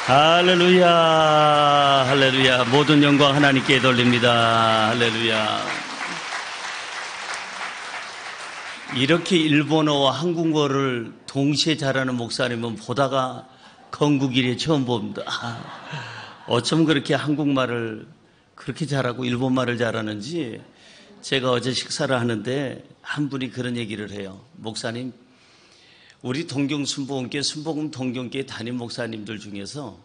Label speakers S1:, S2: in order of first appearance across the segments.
S1: 할렐루야, 할렐루야. 모든 영광 하나님께 돌립니다. 할렐루야. 이렇게 일본어와 한국어를 동시에 잘하는 목사님은 보다가 건국 이래 처음 봅니다. 어쩜 그렇게 한국말을 그렇게 잘하고 일본말을 잘하는지. 제가 어제 식사를 하는데 한 분이 그런 얘기를 해요. 목사님, 우리 동경 순복음교회 순복음 동경교회 담임 목사님들 중에서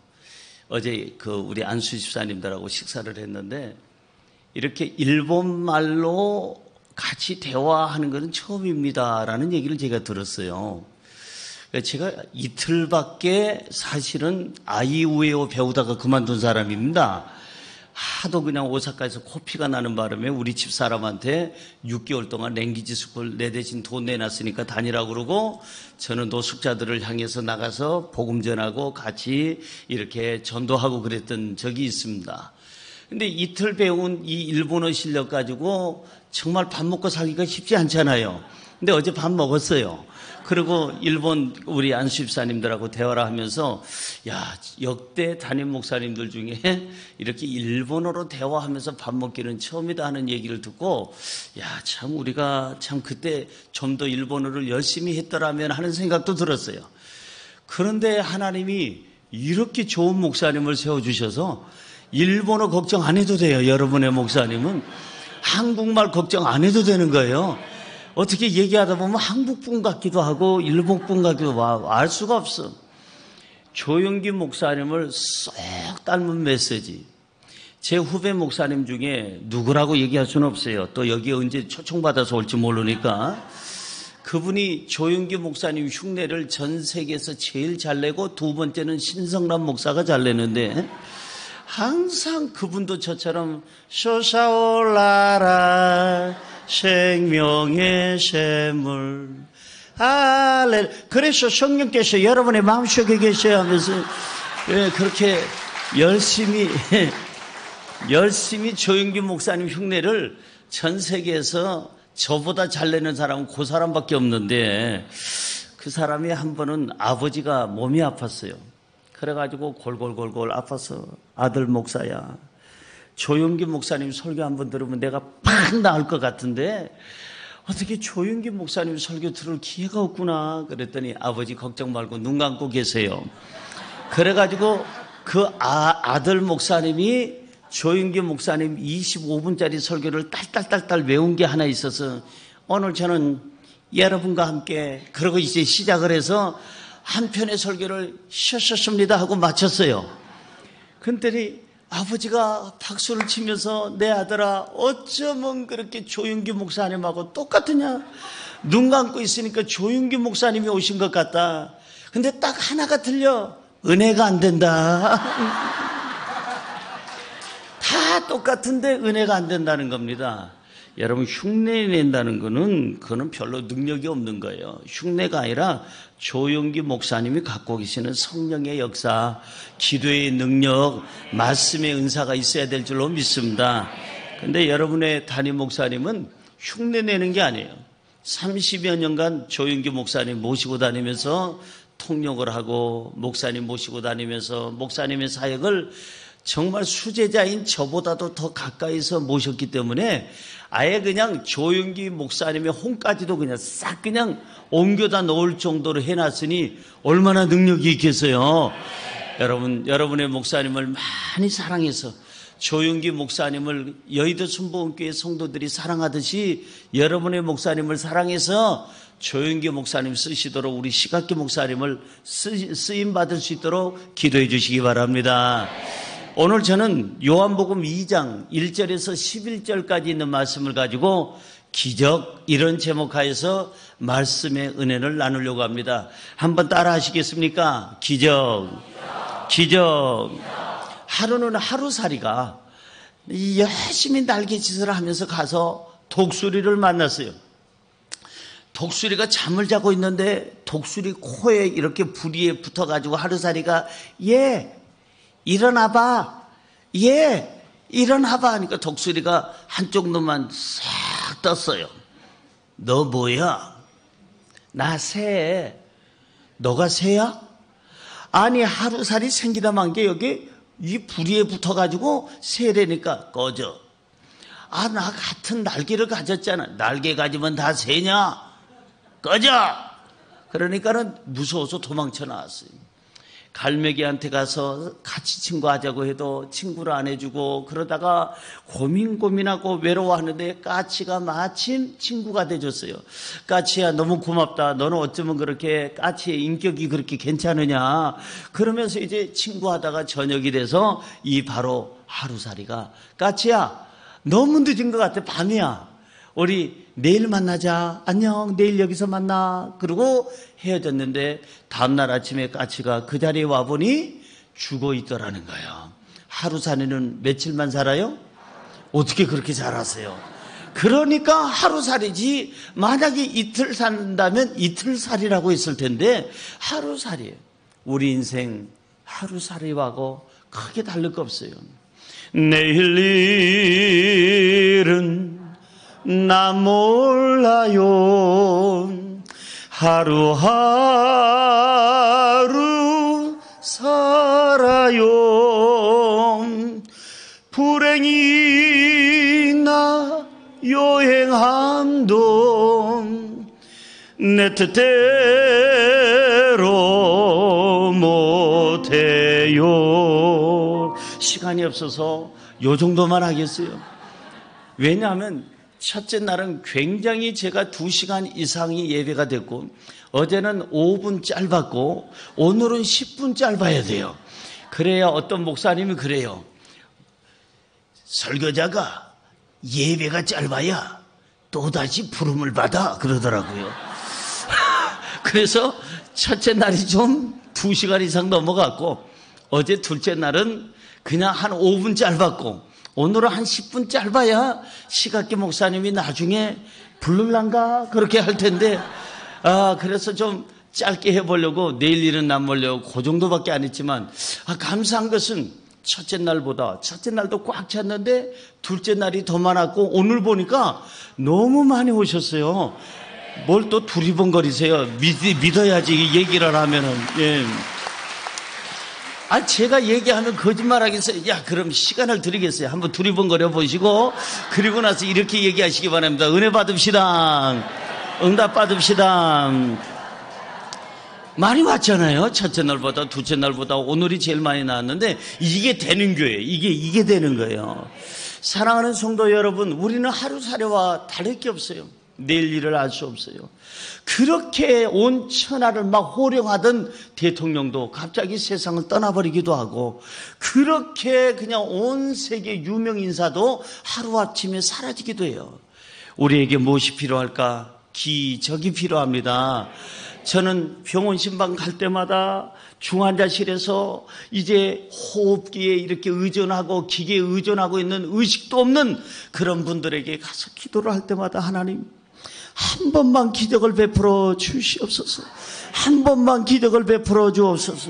S1: 어제 우리 안수 집사님들하고 식사를 했는데 이렇게 일본말로 같이 대화하는 것은 처음입니다라는 얘기를 제가 들었어요. 제가 이틀밖에 사실은 아이우에오 배우다가 그만둔 사람입니다. 하도 그냥 오사카에서 코피가 나는 바람에 우리 집사람한테 6개월 동안 랭귀지 스쿨 내 대신 돈 내놨으니까 다니라고 그러고 저는 노숙자들을 향해서 나가서 복음 전하고 같이 이렇게 전도하고 그랬던 적이 있습니다. 근데 이틀 배운 이 일본어 실력 가지고 정말 밥 먹고 살기가 쉽지 않잖아요. 근데 어제 밥 먹었어요. 그리고 일본 우리 안수 집사님들하고 대화를 하면서 역대 담임 목사님들 중에 이렇게 일본어로 대화하면서 밥 먹기는 처음이다 하는 얘기를 듣고 참 우리가 참 그때 좀 더 일본어를 열심히 했더라면 하는 생각도 들었어요. 그런데 하나님이 이렇게 좋은 목사님을 세워주셔서 일본어 걱정 안 해도 돼요. 여러분의 목사님은 한국말 걱정 안 해도 되는 거예요. 어떻게 얘기하다 보면 한국분 같기도 하고 일본분 같기도 하고 알 수가 없어. 조영기 목사님을 쏙 닮은 메시지. 제 후배 목사님 중에 누구라고 얘기할 수는 없어요. 또 여기에 언제 초청받아서 올지 모르니까. 그분이 조영기 목사님 흉내를 전 세계에서 제일 잘 내고 두 번째는 신성란 목사가 잘 내는데 항상 그분도 저처럼 솟아올라라 생명의 샘물 그래서 성령께서 여러분의 마음속에 계셔야 하면서 그렇게 열심히 조영기 목사님 흉내를 전 세계에서 저보다 잘 내는 사람은 그 사람밖에 없는데 그 사람이 한 번은 아버지가 몸이 아팠어요. 그래가지고 골골골골 아파서 아들 목사야 조영기 목사님 설교 한번 들으면 내가 팍 나을 것 같은데 어떻게 조영기 목사님 설교 들을 기회가 없구나 그랬더니 아버지 걱정 말고 눈 감고 계세요. 그래가지고 그 아들 목사님이 조영기 목사님 25분짜리 설교를 딸딸딸딸 외운 게 하나 있어서 오늘 저는 여러분과 함께 그러고 이제 시작을 해서 한 편의 설교를 쉬었습니다 하고 마쳤어요. 그랬더니 아버지가 박수를 치면서 내 아들아 어쩌면 그렇게 조영기 목사님하고 똑같으냐. 눈 감고 있으니까 조영기 목사님이 오신 것 같다. 근데 딱 하나가 틀려. 은혜가 안 된다. 다 똑같은데 은혜가 안 된다는 겁니다. 여러분 흉내 낸다는 그거는 별로 능력이 없는 거예요. 흉내가 아니라 조영기 목사님이 갖고 계시는 성령의 역사, 기도의 능력, 말씀의 은사가 있어야 될 줄로 믿습니다. 그런데 여러분의 담임 목사님은 흉내 내는 게 아니에요. 30여 년간 조영기 목사님 모시고 다니면서 통역을 하고 목사님 모시고 다니면서 목사님의 사역을 정말 수제자인 저보다도 더 가까이서 모셨기 때문에 아예 그냥 조영기 목사님의 혼까지도 그냥 싹 그냥 옮겨다 놓을 정도로 해놨으니 얼마나 능력이 있겠어요. 여러분의 목사님을 많이 사랑해서 조영기 목사님을 여의도 순복음교회 성도들이 사랑하듯이 여러분의 목사님을 사랑해서 조영기 목사님 쓰시도록 우리 시각기 목사님을 쓰임받을 수 있도록 기도해 주시기 바랍니다. 오늘 저는 요한복음 2장 1절에서 11절까지 있는 말씀을 가지고 기적 이런 제목하에서 말씀의 은혜를 나누려고 합니다. 한번 따라 하시겠습니까? 기적. 하루는 하루살이가 열심히 날개짓을 하면서 가서 독수리를 만났어요. 독수리가 잠을 자고 있는데 독수리 코에 이렇게 부리에 붙어가지고 하루살이가 일어나봐. 일어나봐 하니까 독수리가 한쪽 눈만 싹 떴어요. 너 뭐야? 나 새. 너가 새야? 아니 하루살이 생기다만 게 여기 이 부리에 붙어가지고 새래니까 꺼져. 아, 나 같은 날개를 가졌잖아. 날개 가지면 다 새냐? 꺼져. 그러니까는 무서워서 도망쳐 나왔어요. 갈매기한테 가서 같이 친구하자고 해도 친구를 안 해주고, 그러다가 고민하고 외로워하는데 까치가 마침 친구가 돼줬어요. 까치야, 너무 고맙다. 너는 어쩌면 그렇게 까치의 인격이 그렇게 괜찮으냐. 그러면서 이제 친구하다가 저녁이 돼서 이 바로 하루살이가, 까치야, 너무 늦은 것 같아. 밤이야. 우리 내일 만나자. 안녕. 내일 여기서 만나. 그러고 헤어졌는데 다음날 아침에 까치가 그 자리에 와보니 죽어 있더라는 거예요. 하루살이는 며칠만 살아요? 어떻게 그렇게 잘 아세요? 그러니까 하루살이지, 만약에 이틀 산다면 이틀살이라고 했을 텐데 하루살이에요. 우리 인생 하루살이하고 크게 다를 거 없어요. 내일 일은 나 몰라요. 하루하루 살아요. 불행이 나 여행함도 내 뜻대로 못해요. 시간이 없어서 요 정도만 하겠어요. 왜냐하면 첫째 날은 굉장히 제가 2시간 이상이 예배가 됐고, 어제는 5분 짧았고 오늘은 10분 짧아야 돼요. 그래야 어떤 목사님이 그래요. 설교자가 예배가 짧아야 또다시 부름을 받아 그러더라고요. 그래서 첫째 날이 좀 2시간 이상 넘어갔고, 어제 둘째 날은 그냥 한 5분 짧았고, 오늘은 한 10분 짧아야 시각계 목사님이 나중에 부를란가 그렇게 할 텐데, 그래서 좀 짧게 해보려고, 내일 일은 안 몰려고 그 정도밖에 안 했지만, 감사한 것은 첫째 날보다, 첫째 날도 꽉 찼는데 둘째 날이 더 많았고, 오늘 보니까 너무 많이 오셨어요. 뭘 또 두리번거리세요. 믿어야지 얘기를 하면은. 예. 제가 얘기하면 거짓말 하겠어요. 야, 그럼 시간을 드리겠어요. 한번 두리번거려 보시고, 그리고 나서 이렇게 얘기하시기 바랍니다. 은혜 받읍시다. 응답 받읍시다. 많이 왔잖아요. 첫째 날보다 둘째 날보다 오늘이 제일 많이 나왔는데, 이게 되는 교회예요. 이게 되는 거예요. 사랑하는 성도 여러분, 우리는 하루살이와 다를 게 없어요. 내일 일을 알 수 없어요. 그렇게 온 천하를 막 호령하던 대통령도 갑자기 세상을 떠나버리기도 하고, 그렇게 그냥 온 세계 유명 인사도 하루아침에 사라지기도 해요. 우리에게 무엇이 필요할까? 기적이 필요합니다. 저는 병원 신방 갈 때마다 중환자실에서 이제 호흡기에 이렇게 의존하고 기계에 의존하고 있는 의식도 없는 그런 분들에게 가서 기도를 할 때마다, 하나님, 한 번만 기적을 베풀어 주시옵소서. 한 번만 기적을 베풀어 주옵소서.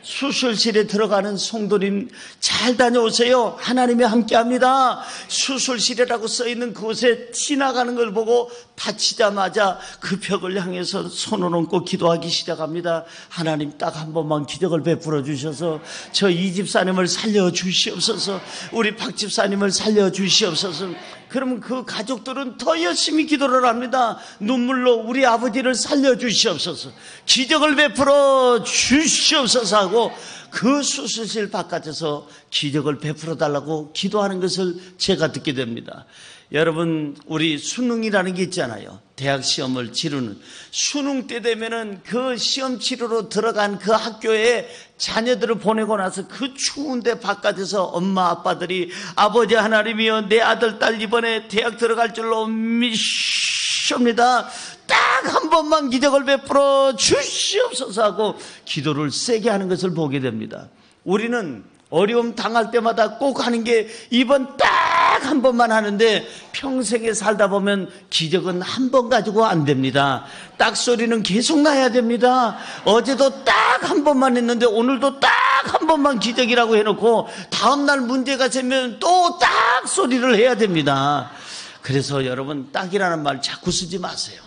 S1: 수술실에 들어가는 성도님 잘 다녀오세요. 하나님이 함께합니다. 수술실이라고 써있는 그곳에 지나가는 걸 보고 다치자마자 그 벽을 향해서 손을 얹고 기도하기 시작합니다. 하나님, 딱 한 번만 기적을 베풀어 주셔서 저 이 집사님을 살려주시옵소서. 우리 박 집사님을 살려주시옵소서. 그러면 그 가족들은 더 열심히 기도를 합니다. 눈물로 우리 아버지를 살려주시옵소서, 기적을 베풀어 주시옵소서 하고 그 수술실 바깥에서 기적을 베풀어 달라고 기도하는 것을 제가 듣게 됩니다. 여러분, 우리 수능이라는 게 있잖아요. 대학 시험을 치르는 수능 때 되면은 그 시험 치르러 들어간 그 학교에 자녀들을 보내고 나서 그 추운데 바깥에서 엄마 아빠들이, 아버지 하나님이여, 내 아들 딸 이번에 대학 들어갈 줄로 믿습니다. 딱 한 번만 기적을 베풀어 주시옵소서 하고 기도를 세게 하는 것을 보게 됩니다. 우리는 어려움 당할 때마다 꼭 하는 게 이번 딱 한 번만 하는데, 평생에 살다 보면 기적은 한 번 가지고 안 됩니다. 딱 소리는 계속 나야 됩니다. 어제도 딱 한 번만 했는데 오늘도 딱 한 번만 기적이라고 해놓고 다음날 문제가 생기면 또 딱 소리를 해야 됩니다. 그래서 여러분, 딱이라는 말 자꾸 쓰지 마세요.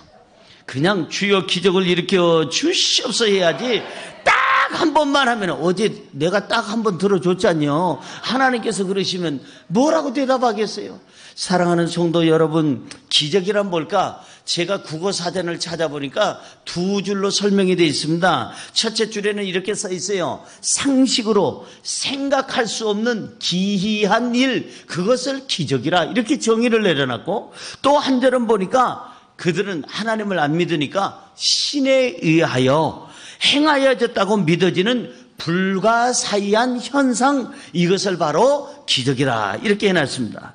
S1: 그냥 주여 기적을 일으켜 주시옵소서 해야지, 딱 한 번만 하면, 어제 내가 딱 한 번 들어줬잖요. 하나님께서 그러시면 뭐라고 대답하겠어요? 사랑하는 성도 여러분, 기적이란 뭘까? 제가 국어 사전을 찾아보니까 두 줄로 설명이 되어 있습니다. 첫째 줄에는 이렇게 써 있어요. 상식으로 생각할 수 없는 기이한 일, 그것을 기적이라 이렇게 정의를 내려놨고, 또 한 절은 보니까 그들은 하나님을 안 믿으니까 신에 의하여 행하여졌다고 믿어지는 불가사의한 현상, 이것을 바로 기적이라 이렇게 해놨습니다.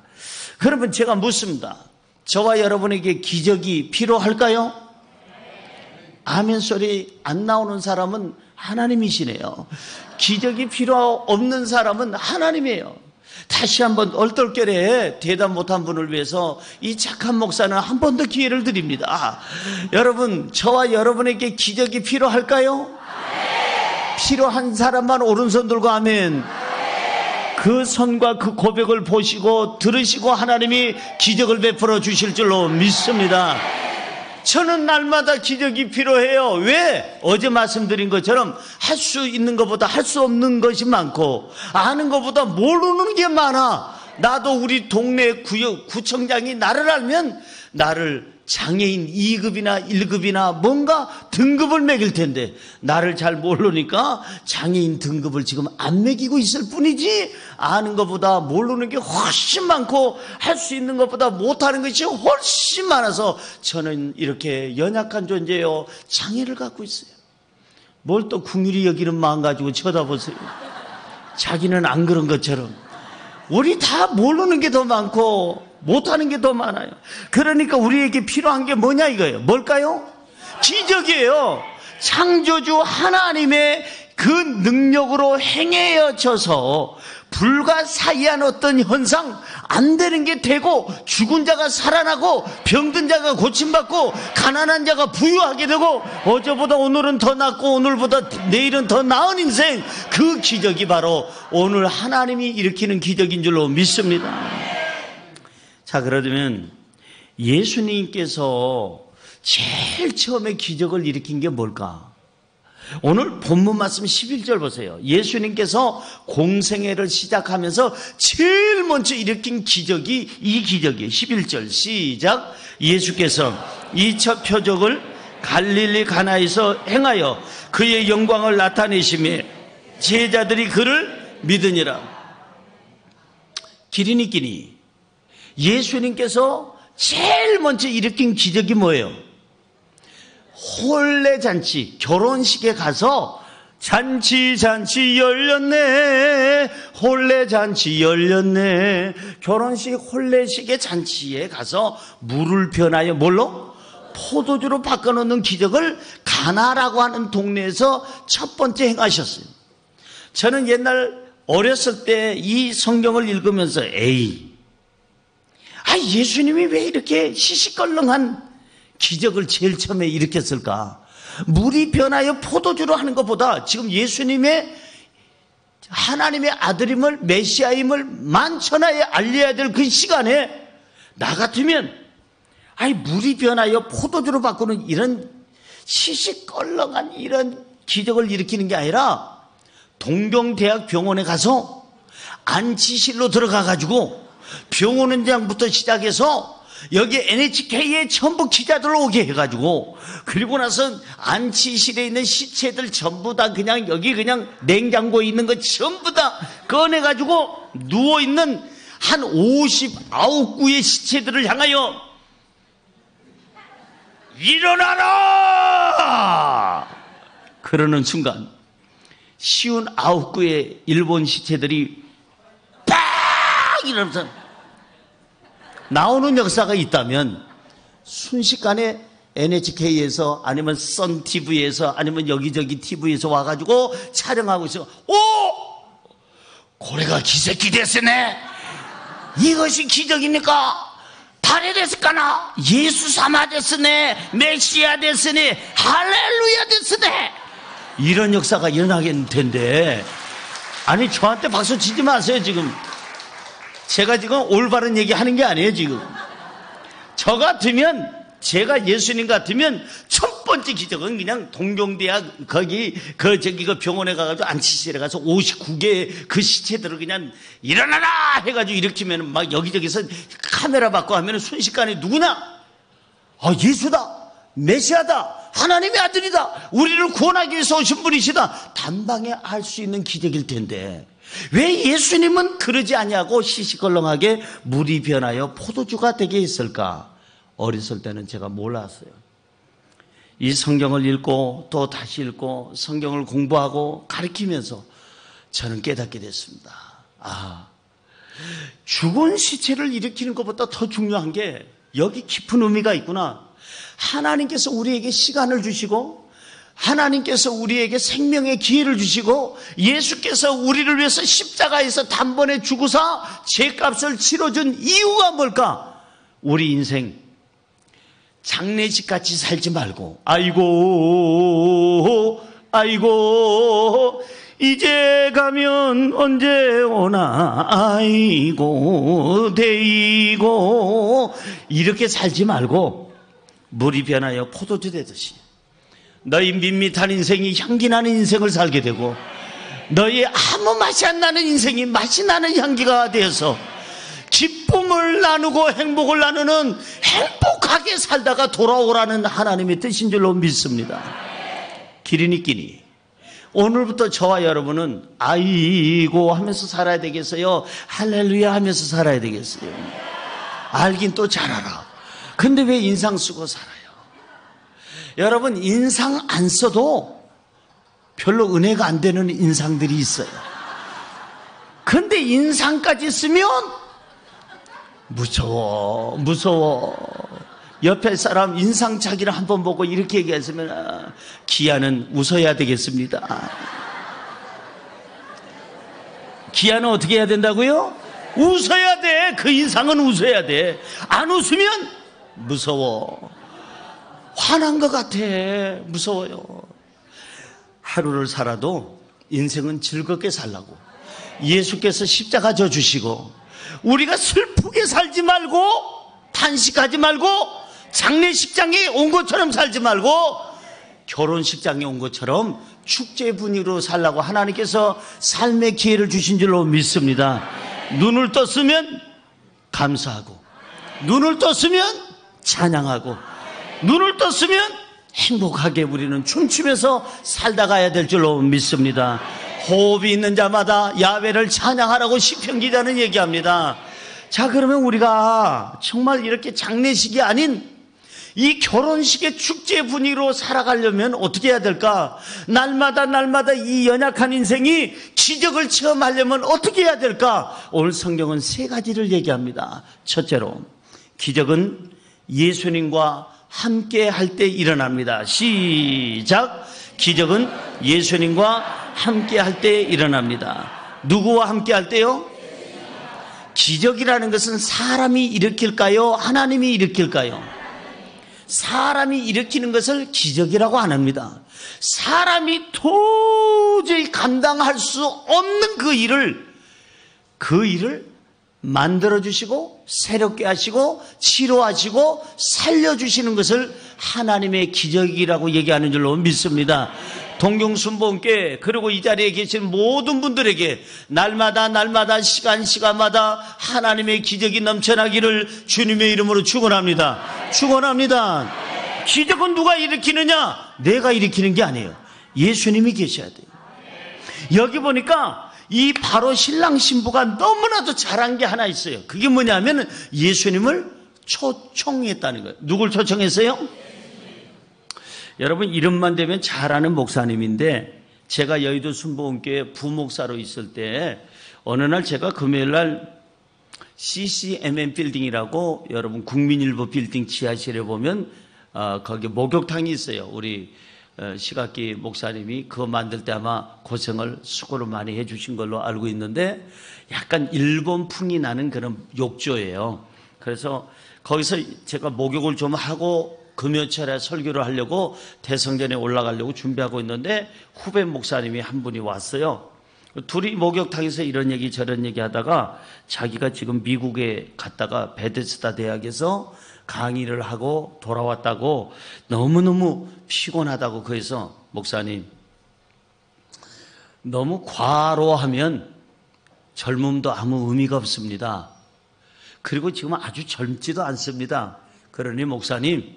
S1: 그러면 제가 묻습니다. 저와 여러분에게 기적이 필요할까요? 아멘 소리 안 나오는 사람은 하나님이시네요. 기적이 필요 없는 사람은 하나님이에요. 다시 한번 얼떨결에 대답 못한 분을 위해서 이 착한 목사는 한 번 더 기회를 드립니다. 여러분, 저와 여러분에게 기적이 필요할까요? 필요한 사람만 오른손 들고 아멘. 그 선과 그 고백을 보시고 들으시고 하나님이 기적을 베풀어 주실 줄로 믿습니다. 저는 날마다 기적이 필요해요. 왜? 어제 말씀드린 것처럼 할 수 있는 것보다 할 수 없는 것이 많고, 아는 것보다 모르는 게 많아. 나도 우리 동네 구청장이 나를 알면 나를 장애인 2급이나 1급이나 뭔가 등급을 매길 텐데, 나를 잘 모르니까 장애인 등급을 지금 안 매기고 있을 뿐이지, 아는 것보다 모르는 게 훨씬 많고 할 수 있는 것보다 못하는 것이 훨씬 많아서 저는 이렇게 연약한 존재요, 장애를 갖고 있어요. 뭘 또 긍휼히 여기는 마음 가지고 쳐다보세요. 자기는 안 그런 것처럼. 우리 다 모르는 게 더 많고 못하는 게 더 많아요. 그러니까 우리에게 필요한 게 뭐냐 이거예요. 뭘까요? 기적이에요. 창조주 하나님의 그 능력으로 행해져서 불가사의한 어떤 현상, 안 되는 게 되고, 죽은 자가 살아나고, 병든 자가 고침받고, 가난한 자가 부유하게 되고, 어제보다 오늘은 더 낫고 오늘보다 내일은 더 나은 인생, 그 기적이 바로 오늘 하나님이 일으키는 기적인 줄로 믿습니다. 자, 그러면 예수님께서 제일 처음에 기적을 일으킨 게 뭘까? 오늘 본문 말씀 11절 보세요. 예수님께서 공생애를 시작하면서 제일 먼저 일으킨 기적이 이 기적이에요. 11절 시작. 예수께서 이 첫 표적을 갈릴리 가나에서 행하여 그의 영광을 나타내시며 제자들이 그를 믿으니라. 기린이 끼니 예수님께서 제일 먼저 일으킨 기적이 뭐예요? 혼례잔치, 결혼식에 가서 잔치 열렸네, 혼례잔치 열렸네. 결혼식 혼례식의 잔치에 가서 물을 변하여 뭘로? 포도주로 바꿔놓는 기적을 가나라고 하는 동네에서 첫 번째 행하셨어요. 저는 옛날 어렸을 때 이 성경을 읽으면서 예수님이 왜 이렇게 시시껄렁한 기적을 제일 처음에 일으켰을까? 물이 변하여 포도주로 하는 것보다 지금 예수님의 하나님의 아들임을, 메시아임을 만천하에 알려야 될 그 시간에 나 같으면 물이 변하여 포도주로 바꾸는 이런 시시껄렁한 이런 기적을 일으키는 게 아니라 동경대학 병원에 가서 안치실로 들어가가지고 병원원장부터 시작해서 여기 NHK에 전부 기자들 오게 해가지고, 그리고 나서 안치실에 있는 시체들 전부 다 그냥 여기 그냥 냉장고에 있는 거 전부 다 꺼내가지고 누워있는 한 59구의 시체들을 향하여 일어나라! 그러는 순간 59구의 일본 시체들이 빡! 이러면서 나오는 역사가 있다면 순식간에 NHK에서 아니면 썬TV에서 아니면 여기저기 TV에서 와가지고 촬영하고 있어. 고래가 기새끼 됐으네. 이것이 기적입니까? 달에 됐을까나? 예수 삼아 됐으네. 메시아 됐으네. 할렐루야 됐으네. 이런 역사가 일어나겠는 텐데, 아니 저한테 박수 치지 마세요. 지금 제가 지금 올바른 얘기 하는 게 아니에요. 지금 저 같으면, 제가 예수님 같으면 첫 번째 기적은 그냥 동경대학 거기 그 병원에 가가지고 안치실에 가서 59개 그 시체들을 그냥 일어나라 해가지고 일으키면 막 여기저기서 카메라 받고 하면 순식간에 누구냐? 예수다, 메시아다, 하나님의 아들이다, 우리를 구원하기 위해서 오신 분이시다, 단방에 알 수 있는 기적일 텐데 왜 예수님은 그러지 아니하고 시시껄렁하게 물이 변하여 포도주가 되게 했을까? 어렸을 때는 제가 몰랐어요. 이 성경을 읽고 또 다시 읽고 성경을 공부하고 가르치면서 저는 깨닫게 됐습니다. 죽은 시체를 일으키는 것보다 더 중요한 게 여기 깊은 의미가 있구나. 하나님께서 우리에게 시간을 주시고 하나님께서 우리에게 생명의 기회를 주시고 예수께서 우리를 위해서 십자가에서 단번에 죽으사 죄값을 치러준 이유가 뭘까? 우리 인생 장례식같이 살지 말고 아이고 이제 가면 언제 오나 아이고 데이고 이렇게 살지 말고 물이 변하여 포도주 되듯이 너희 밋밋한 인생이 향기 나는 인생을 살게 되고 너희 아무 맛이 안 나는 인생이 맛이 나는 향기가 되어서 기쁨을 나누고 행복을 나누는 행복하게 살다가 돌아오라는 하나님의 뜻인 줄로 믿습니다. 기린이 끼니 오늘부터 저와 여러분은 아이고 하면서 살아야 되겠어요? 할렐루야 하면서 살아야 되겠어요? 알긴 또 잘 알아. 근데 왜 인상 쓰고 살아요? 여러분 인상 안 써도 별로 은혜가 안 되는 인상들이 있어요. 근데 인상까지 쓰면 무서워. 옆에 사람 인상 차기를 한번 보고 이렇게 얘기했으면 기아는 웃어야 되겠습니다. 기아는 어떻게 해야 된다고요? 웃어야 돼. 그 인상은 웃어야 돼. 안 웃으면 무서워. 화난 것 같아. 무서워요. 하루를 살아도 인생은 즐겁게 살라고 예수께서 십자가 져 주시고 우리가 슬프게 살지 말고 탄식하지 말고 장례식장에 온 것처럼 살지 말고 결혼식장에 온 것처럼 축제 분위기로 살라고 하나님께서 삶의 기회를 주신 줄로 믿습니다. 눈을 떴으면 감사하고 눈을 떴으면 찬양하고 눈을 떴으면 행복하게 우리는 춤추면서 살다 가야 될 줄로 믿습니다. 호흡이 있는 자마다 야훼를 찬양하라고 시편 기자는 얘기합니다. 자, 그러면 우리가 정말 이렇게 장례식이 아닌 이 결혼식의 축제 분위기로 살아가려면 어떻게 해야 될까? 날마다 이 연약한 인생이 기적을 체험하려면 어떻게 해야 될까? 오늘 성경은 세 가지를 얘기합니다. 첫째로 기적은 예수님과 함께 할 때 일어납니다. 시작. 기적은 예수님과 함께 할 때 일어납니다. 누구와 함께 할 때요? 기적이라는 것은 사람이 일으킬까요? 하나님이 일으킬까요? 사람이 일으키는 것을 기적이라고 안 합니다. 사람이 도저히 감당할 수 없는 그 일을 만들어주시고 새롭게 하시고 치료하시고 살려주시는 것을 하나님의 기적이라고 얘기하는 줄로 믿습니다. 동경순복음교회 그리고 이 자리에 계신 모든 분들에게 날마다 시간마다 하나님의 기적이 넘쳐나기를 주님의 이름으로 축원합니다. 기적은 누가 일으키느냐? 내가 일으키는 게 아니에요. 예수님이 계셔야 돼요. 여기 보니까 이 바로 신랑 신부가 너무나도 잘한 게 하나 있어요. 그게 뭐냐면 예수님을 초청했다는 거예요. 누굴 초청했어요? 여러분 이름만 되면 잘 아는 목사님인데 제가 여의도 순복음교회 부목사로 있을 때 어느 날 제가 금요일날 CCMM 빌딩이라고 여러분 국민일보 빌딩 지하실에 보면 거기 목욕탕이 있어요. 우리 시각기 목사님이 그거 만들 때 아마 고생을 수고를 많이 해주신 걸로 알고 있는데 약간 일본풍이 나는 그런 욕조예요. 그래서 거기서 제가 목욕을 좀 하고 금요철에 설교를 하려고 대성전에 올라가려고 준비하고 있는데 후배 목사님이 한 분이 왔어요. 둘이 목욕탕에서 이런 얘기 저런 얘기 하다가 자기가 지금 미국에 갔다가 베데스다 대학에서 강의를 하고 돌아왔다고 너무너무 피곤하다고 그래서 목사님 너무 과로하면 젊음도 아무 의미가 없습니다. 그리고 지금 아주 젊지도 않습니다. 그러니 목사님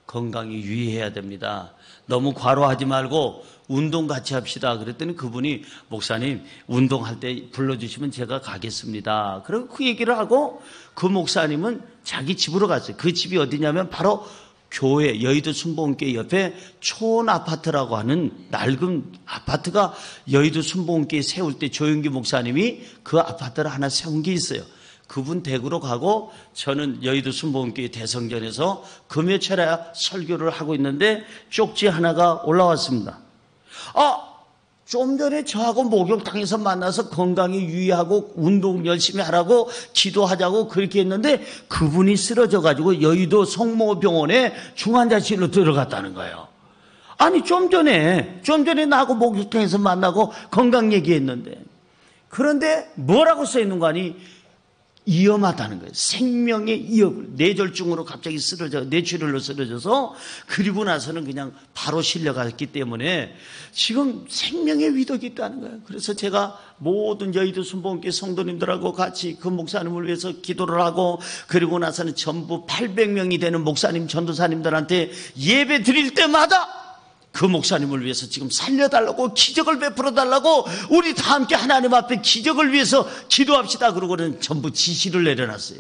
S1: 건강이 유의해야 됩니다. 너무 과로하지 말고 운동 같이 합시다. 그랬더니 그분이 목사님 운동할 때 불러주시면 제가 가겠습니다. 그리고 그 얘기를 하고 그 목사님은 자기 집으로 갔어요. 그 집이 어디냐면 바로 교회 여의도 순복음교회 옆에 촌아파트라고 하는 낡은 아파트가 여의도 순복음교회 세울 때 조영기 목사님이 그 아파트를 하나 세운 게 있어요. 그분 댁으로 가고 저는 여의도 순복음교회 대성전에서 금요철에 설교를 하고 있는데 쪽지 하나가 올라왔습니다. 좀 전에 저하고 목욕탕에서 만나서 건강에 유의하고 운동 열심히 하라고 기도하자고 그렇게 했는데 그분이 쓰러져가지고 여의도 성모병원에 중환자실로 들어갔다는 거예요. 아니 좀 전에 나하고 목욕탕에서 만나고 건강 얘기했는데 그런데 뭐라고 써있는 거 아니? 위험하다는 거예요. 생명의 위협을 뇌졸중으로 갑자기 뇌출혈로 쓰러져서 그리고 나서는 그냥 바로 실려갔기 때문에 지금 생명의 위독이 있다는 거예요. 그래서 제가 모든 여의도 순복음교회 성도님들하고 같이 그 목사님을 위해서 기도를 하고 그리고 나서는 전부 800명이 되는 목사님 전도사님들한테 예배 드릴 때마다 그 목사님을 위해서 지금 살려달라고 기적을 베풀어 달라고 우리 다 함께 하나님 앞에 기적을 위해서 기도합시다 그러고는 전부 지시를 내려놨어요.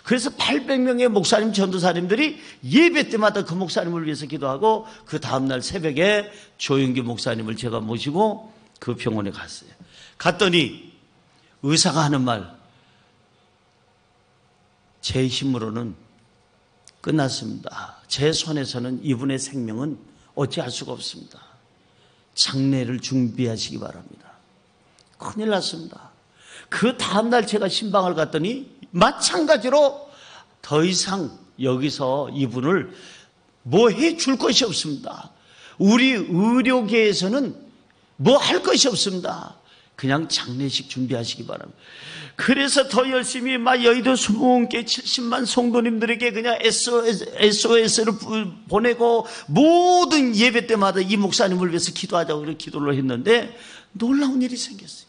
S1: 그래서 800명의 목사님 전도사님들이 예배 때마다 그 목사님을 위해서 기도하고 그 다음날 새벽에 조영기 목사님을 제가 모시고 그 병원에 갔어요. 갔더니 의사가 하는 말, 제 힘으로는 끝났습니다. 제 손에서는 이분의 생명은 어찌할 수가 없습니다. 장례를 준비하시기 바랍니다. 큰일 났습니다. 그 다음날 제가 신방을 갔더니 마찬가지로 더 이상 여기서 이분을 뭐 해줄 것이 없습니다. 우리 의료계에서는 뭐 할 것이 없습니다. 그냥 장례식 준비하시기 바랍니다. 그래서 더 열심히 막 여의도 순복음교회 70만 성도님들에게 그냥 SOS를 보내고 모든 예배 때마다 이 목사님을 위해서 기도하자고 그렇게 기도를 했는데 놀라운 일이 생겼어요.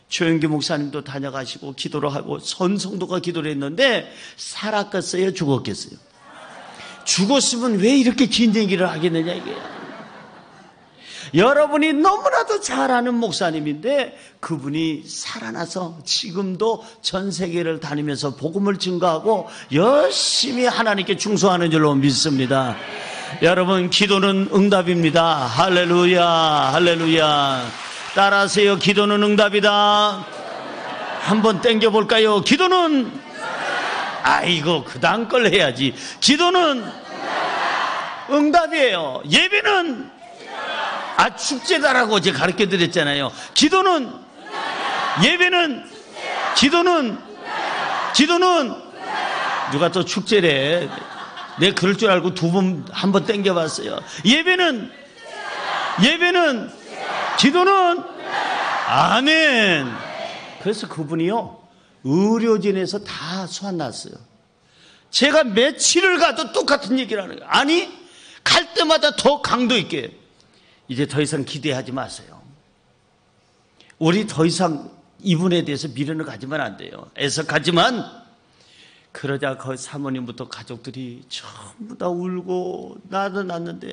S1: 조영기 목사님도 다녀가시고 기도를 하고 선성도가 기도를 했는데 살았겠어요? 죽었겠어요? 죽었으면 왜 이렇게 긴 얘기를 하겠느냐 이게요. 여러분이 너무나도 잘 아는 목사님인데 그분이 살아나서 지금도 전 세계를 다니면서 복음을 증거하고 열심히 하나님께 충성하는 줄로 믿습니다. 여러분 기도는 응답입니다. 할렐루야 할렐루야. 따라하세요. 기도는 응답이다. 한번 땡겨볼까요? 기도는 아이고 그 다음 걸 해야지. 기도는 응답이에요. 예배는 축제다라고 제가 가르쳐 드렸잖아요. 기도는 예배는 기도는 누가 또 축제래. 내가 그럴 줄 알고 한 번 땡겨봤어요. 예배는 기도는 아멘. 그래서 그분이요 의료진에서 다 소환 났어요. 제가 며칠을 가도 똑같은 얘기를 하는 거예요. 아니 갈 때마다 더 강도 있게 이제 더 이상 기대하지 마세요. 우리 더 이상 이분에 대해서 미련을 가지면 안 돼요. 애석하지만 그러자 그 사모님부터 가족들이 전부 다 울고 나도 났는데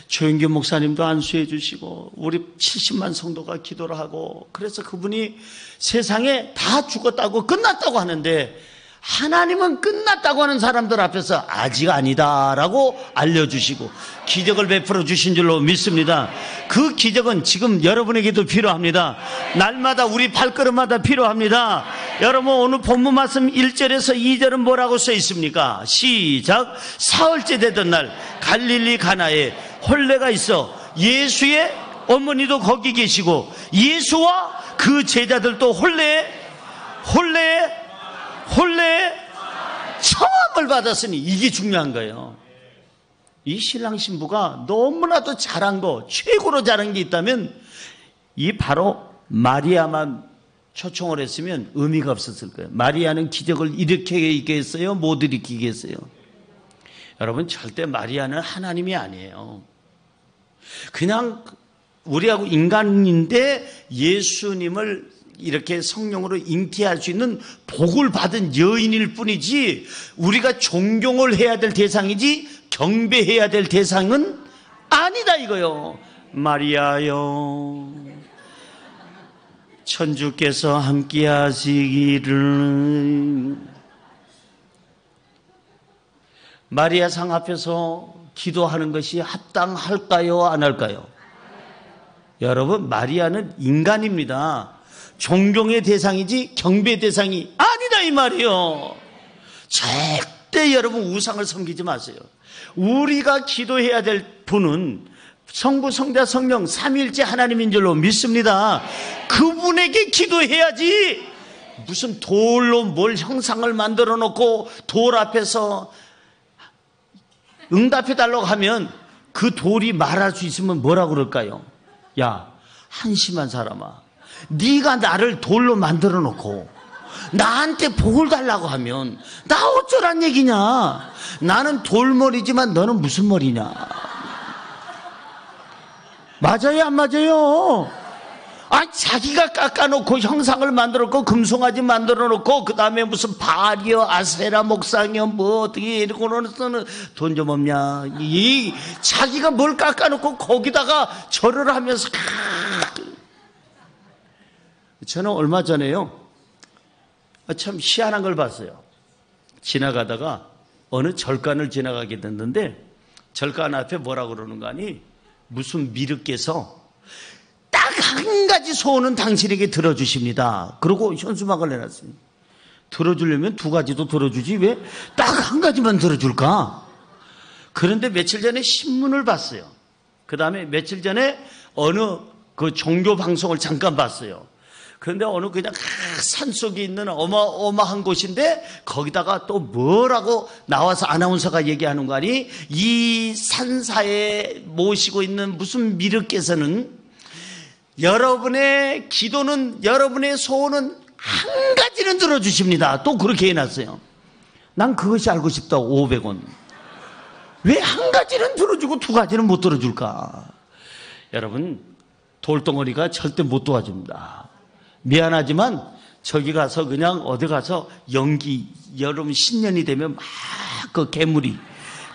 S1: 조영기 목사님도 안수해 주시고 우리 70만 성도가 기도를 하고 그래서 그분이 세상에 다 죽었다고 끝났다고 하는데 하나님은 끝났다고 하는 사람들 앞에서 아직 아니다라고 알려주시고 기적을 베풀어 주신 줄로 믿습니다. 그 기적은 지금 여러분에게도 필요합니다. 날마다 우리 발걸음마다 필요합니다. 여러분 오늘 본문 말씀 1절에서 2절은 뭐라고 써 있습니까? 시작. 사흘째 되던 날 갈릴리 가나에 혼례가 있어 예수의 어머니도 거기 계시고 예수와 그 제자들도 혼례에 청함을 받았으니 이게 중요한 거예요. 이 신랑 신부가 너무나도 잘한 거 최고로 잘한 게 있다면 이 바로 마리아만 초청을 했으면 의미가 없었을 거예요. 마리아는 기적을 일으키게 했어요? 못 일으키게 했어요? 여러분, 절대 마리아는 하나님이 아니에요. 그냥 우리하고 인간인데 예수님을 이렇게 성령으로 잉태할 수 있는 복을 받은 여인일 뿐이지, 우리가 존경을 해야 될 대상이지 경배해야 될 대상은 아니다 이거요. 마리아여, 천주께서 함께 하시기를. 마리아 상 앞에서 기도하는 것이 합당할까요, 안 할까요? 여러분, 마리아는 인간입니다. 존경의 대상이지 경배의 대상이 아니다 이 말이에요. 절대 여러분 우상을 섬기지 마세요. 우리가 기도해야 될 분은 성부, 성자, 성령 삼위일체 하나님인 줄로 믿습니다. 그분에게 기도해야지, 무슨 돌로 뭘 형상을 만들어 놓고 돌 앞에서 응답해 달라고 하면 그 돌이 말할 수 있으면 뭐라고 그럴까요? 야, 한심한 사람아, 네가 나를 돌로 만들어 놓고 나한테 복을 달라고 하면 나 어쩌란 얘기냐? 나는 돌머리지만 너는 무슨 머리냐? 맞아요, 안 맞아요? 자기가 깎아놓고 형상을 만들어놓고 금송아지 만들어놓고 그 다음에 무슨 바알이여 아세라 목상이여 뭐 어떻게 이러고 너는 돈 좀 없냐? 자기가 뭘 깎아놓고 거기다가 절을 하면서. 저는 얼마 전에요, 참 희한한 걸 봤어요. 지나가다가 어느 절간을 지나가게 됐는데 절간 앞에 뭐라고 그러는 거 아니? 무슨 미륵께서 딱 한 가지 소원은 당신에게 들어주십니다. 그러고 현수막을 내놨습니다. 들어주려면 두 가지도 들어주지 왜 딱 한 가지만 들어줄까? 그런데 며칠 전에 신문을 봤어요. 그 다음에 며칠 전에 어느 그 종교 방송을 잠깐 봤어요. 그런데 어느 그냥 산속에 있는 어마어마한 곳인데 거기다가 또 뭐라고 나와서 아나운서가 얘기하는 거 아니? 이 산사에 모시고 있는 무슨 미륵께서는 여러분의 기도는, 여러분의 소원은 한 가지는 들어주십니다. 또 그렇게 해놨어요. 난 그것이 알고 싶다. 500원. 왜 한 가지는 들어주고 두 가지는 못 들어줄까? 여러분, 돌덩어리가 절대 못 도와줍니다. 미안하지만 저기 가서 그냥 어디 가서 연기, 여러분 신년이 되면 막 그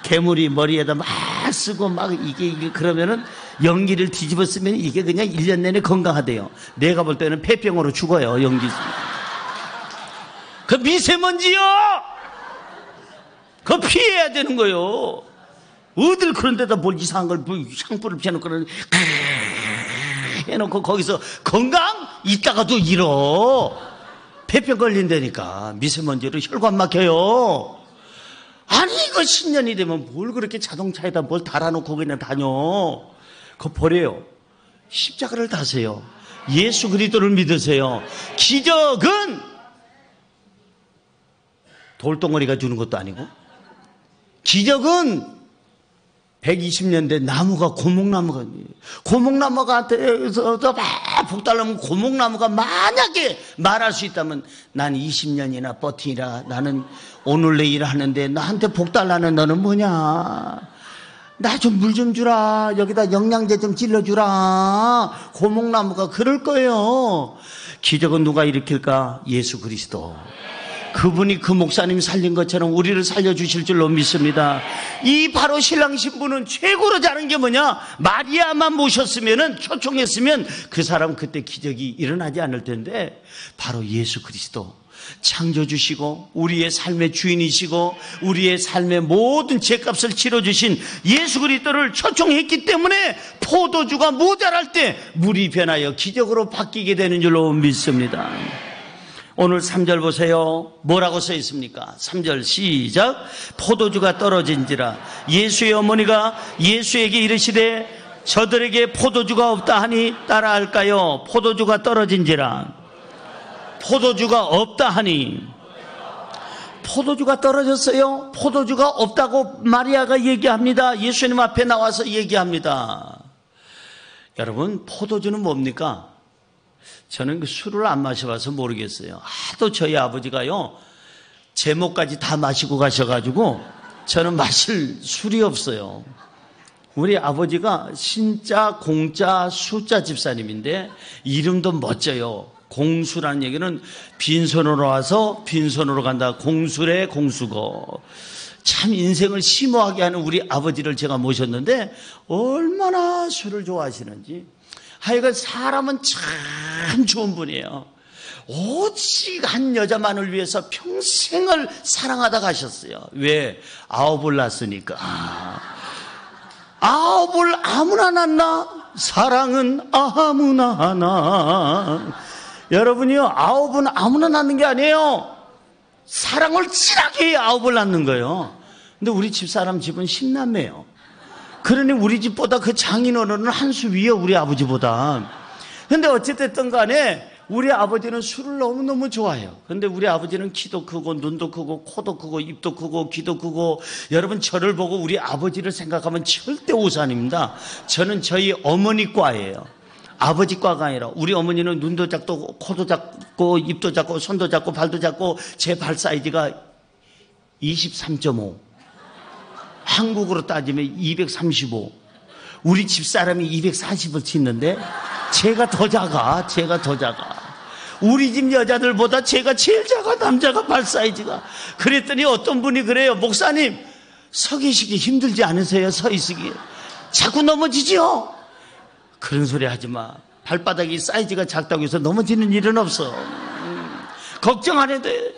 S1: 개무리 머리에다 막 쓰고 막 이게 그러면은 연기를 뒤집어 쓰면 이게 그냥 1년 내내 건강하대요. 내가 볼 때는 폐병으로 죽어요, 연기. 그 미세먼지요! 그거 피해야 되는 거요. 어딜 그런 데다 뭘 이상한 걸 향불을 피워놓고 해놓고 거기서 건강? 이따가도 잃어. 폐병 걸린다니까. 미세먼지로 혈관 막혀요. 아니 이거 신년이 되면 뭘 그렇게 자동차에다 뭘 달아놓고 그냥 다녀. 그거 버려요. 십자가를 다세요. 예수 그리스도를 믿으세요. 기적은 돌덩어리가 주는 것도 아니고, 기적은 120년 된 나무가 고목나무가한테서 막 복달라면 고목나무가 만약에 말할 수 있다면 난 20년이나 버티라. 나는 오늘 내일 하는데 나한테 복달라는 너는 뭐냐? 나 좀 물 좀 주라. 여기다 영양제 좀 찔러주라. 고목나무가 그럴 거예요. 기적은 누가 일으킬까? 예수 그리스도. 그분이 그 목사님 살린 것처럼 우리를 살려주실 줄로 믿습니다. 이 바로 신랑 신부는 최고로 잘한 게 뭐냐? 마리아만 모셨으면, 초청했으면 그 사람 그때 기적이 일어나지 않을 텐데, 바로 예수 그리스도 창조주시고 우리의 삶의 주인이시고 우리의 삶의 모든 죄값을 치러주신 예수 그리스도를 초청했기 때문에 포도주가 모자랄 때 물이 변하여 기적으로 바뀌게 되는 줄로 믿습니다. 오늘 3절 보세요. 뭐라고 써 있습니까? 3절 시작. 포도주가 떨어진지라 예수의 어머니가 예수에게 이르시되 저들에게 포도주가 없다 하니 따라할까요? 포도주가 떨어진지라. 포도주가 없다 하니. 포도주가 떨어졌어요. 포도주가 없다고 마리아가 얘기합니다. 예수님 앞에 나와서 얘기합니다. 여러분, 포도주는 뭡니까? 저는 그 술을 안 마셔봐서 모르겠어요. 하도 저희 아버지가요, 제목까지 다 마시고 가셔가지고 저는 마실 술이 없어요. 우리 아버지가 신자, 공자, 수자 집사님인데 이름도 멋져요. 공수라는 얘기는 빈손으로 와서 빈손으로 간다. 공수래 공수고. 참 인생을 심오하게 하는 우리 아버지를 제가 모셨는데 얼마나 술을 좋아하시는지. 하여간 사람은 참 좋은 분이에요. 오직 한 여자만을 위해서 평생을 사랑하다 가셨어요. 왜? 아홉을 낳았으니까. 아홉을 아무나 낳나? 사랑은 아무나 하나. 여러분이요, 아홉은 아무나 낳는 게 아니에요. 사랑을 진하게 해야 아홉을 낳는 거예요. 근데 우리 집사람 집은 10남매예요. 그러니 우리 집보다 그 장인어른은 한 수 위에 우리 아버지보다. 근데 어쨌든 간에 우리 아버지는 술을 너무너무 좋아해요. 근데 우리 아버지는 키도 크고 눈도 크고 코도 크고 입도 크고 귀도 크고. 여러분 저를 보고 우리 아버지를 생각하면 절대 오산 아닙니다. 저는 저희 어머니 과예요. 아버지 과가 아니라. 우리 어머니는 눈도 작고 코도 작고 입도 작고 손도 작고 발도 작고. 제 발 사이즈가 23.5. 한국으로 따지면 235. 우리 집사람이 240을 치는데 제가 더 작아. 우리 집 여자들보다 제가 제일 작아. 남자가 발 사이즈가. 그랬더니 어떤 분이 그래요. 목사님, 서 계시기 힘들지 않으세요? 서 있으기 자꾸 넘어지죠? 그런 소리 하지 마. 발바닥이 사이즈가 작다고 해서 넘어지는 일은 없어. 걱정 안 해도 돼.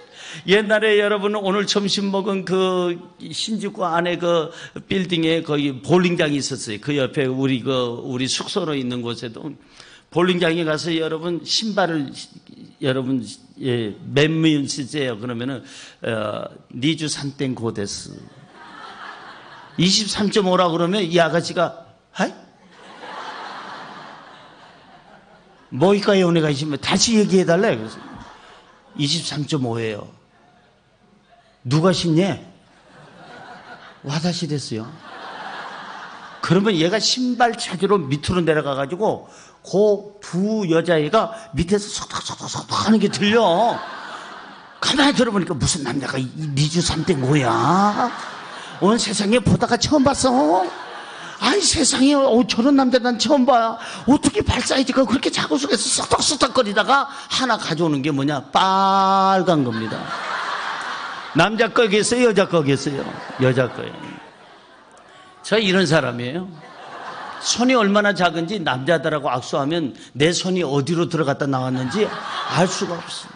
S1: 옛날에 여러분 오늘 점심 먹은 그 신주쿠 안에 그 빌딩에 거기 볼링장이 있었어요. 그 옆에 우리 숙소로 있는 곳에도 볼링장에 가서 여러분 신발을 여러분 몇 명이세요? 그러면은 니주 산땡 고데스 23.5라 그러면 이 아가씨가 하이? 뭐일까요? 오네가 있으면 다시 얘기해달래. 23.5예요. 누가 신냐? 와다시 됐어요. 그러면 얘가 신발 찾으러 밑으로 내려가가지고 그 두 여자애가 밑에서 소독 하는 게 들려. 가만히 들어보니까 무슨 남자가 니주 3.5야? 오늘 세상에 보다가 처음 봤어. 아이 세상에 저런 남자 난 처음 봐. 어떻게 발 사이즈가 그렇게 작은 속에서 썩덕썩덕거리다가 하나 가져오는 게 뭐냐? 빨간 겁니다. 남자 거겠어요? 여자 거겠어요? 여자 거예요. 저 이런 사람이에요. 손이 얼마나 작은지 남자들하고 악수하면 내 손이 어디로 들어갔다 나왔는지 알 수가 없어요.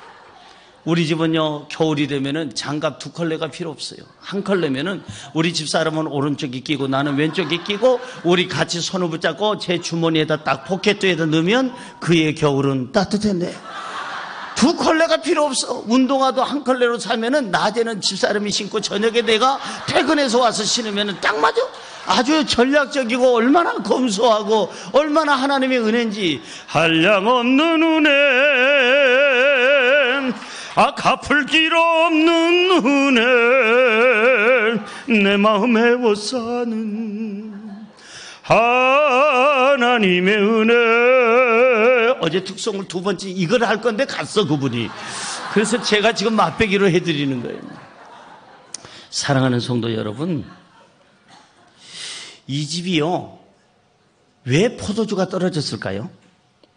S1: 우리 집은요, 겨울이 되면은 장갑 2컬레가 필요 없어요. 한 컬레면은 우리 집사람은 오른쪽에 끼고 나는 왼쪽에 끼고 우리 같이 손을 붙잡고 제 주머니에다 딱 포켓에다 넣으면 그의 겨울은 따뜻했네. 2컬레가 필요 없어. 운동화도 한 컬레로 사면은 낮에는 집사람이 신고 저녁에 내가 퇴근해서 와서 신으면은 딱 맞아. 아주 전략적이고 얼마나 검소하고 얼마나 하나님의 은혜인지. 한량없는 은혜, 갚을 길 없는 은혜, 내 마음에 워싸는 하나님의 은혜. 어제 특송을 2번째 이걸 할 건데 갔어 그분이. 그래서 제가 지금 맛배기로 해드리는 거예요. 사랑하는 성도 여러분, 이 집이요, 왜 포도주가 떨어졌을까요?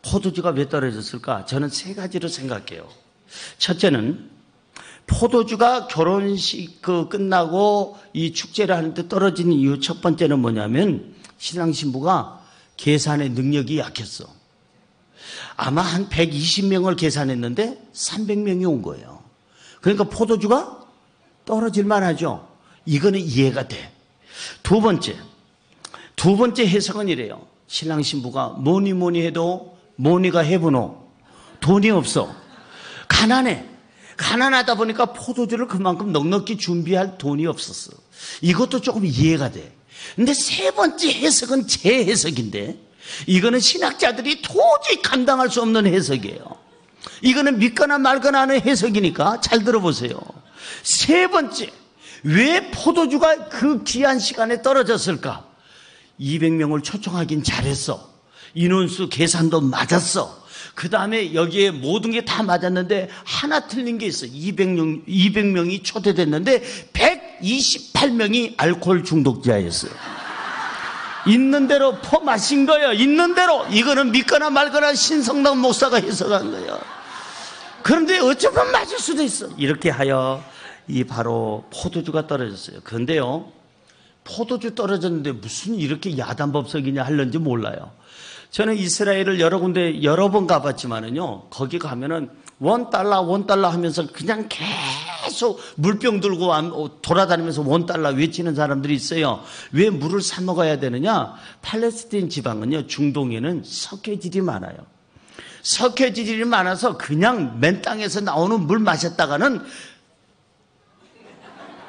S1: 포도주가 왜 떨어졌을까? 저는 3가지로 생각해요. 첫째는 포도주가 결혼식 끝나고 이 축제를 하는데 떨어진 이유 첫 번째는 뭐냐면 신랑 신부가 계산의 능력이 약했어. 아마 한 120명을 계산했는데 300명이 온 거예요. 그러니까 포도주가 떨어질 만하죠. 이거는 이해가 돼. 두 번째 해석은 이래요. 신랑 신부가 뭐니 해도 뭐니가 해보노. 돈이 없어. 가난하다 보니까 포도주를 그만큼 넉넉히 준비할 돈이 없었어. 이것도 조금 이해가 돼. 근데 3번째 해석은 제 해석인데 이거는 신학자들이 도저히 감당할 수 없는 해석이에요. 이거는 믿거나 말거나 하는 해석이니까 잘 들어보세요. 3번째, 왜 포도주가 그 귀한 시간에 떨어졌을까? 200명을 초청하긴 잘했어. 인원수 계산도 맞았어. 그 다음에 여기에 모든 게 다 맞았는데 하나 틀린 게 있어. 200명이 초대됐는데 128명이 알코올 중독자였어요. 있는 대로 퍼마신 거예요. 있는 대로. 이거는 믿거나 말거나 신성남 목사가 해석한 거예요. 그런데 어쩌면 맞을 수도 있어. 이렇게 하여 이 바로 포도주가 떨어졌어요. 그런데요, 포도주 떨어졌는데 무슨 이렇게 야단법석이냐 하려는지 몰라요. 저는 이스라엘을 여러 군데 여러 번 가봤지만은요, 거기 가면은 $1 하면서 그냥 계속 물병 들고 돌아다니면서 $1 외치는 사람들이 있어요. 왜 물을 사 먹어야 되느냐? 팔레스타인 지방은요, 중동에는 석회질이 많아요. 석회질이 많아서 그냥 맨 땅에서 나오는 물 마셨다가는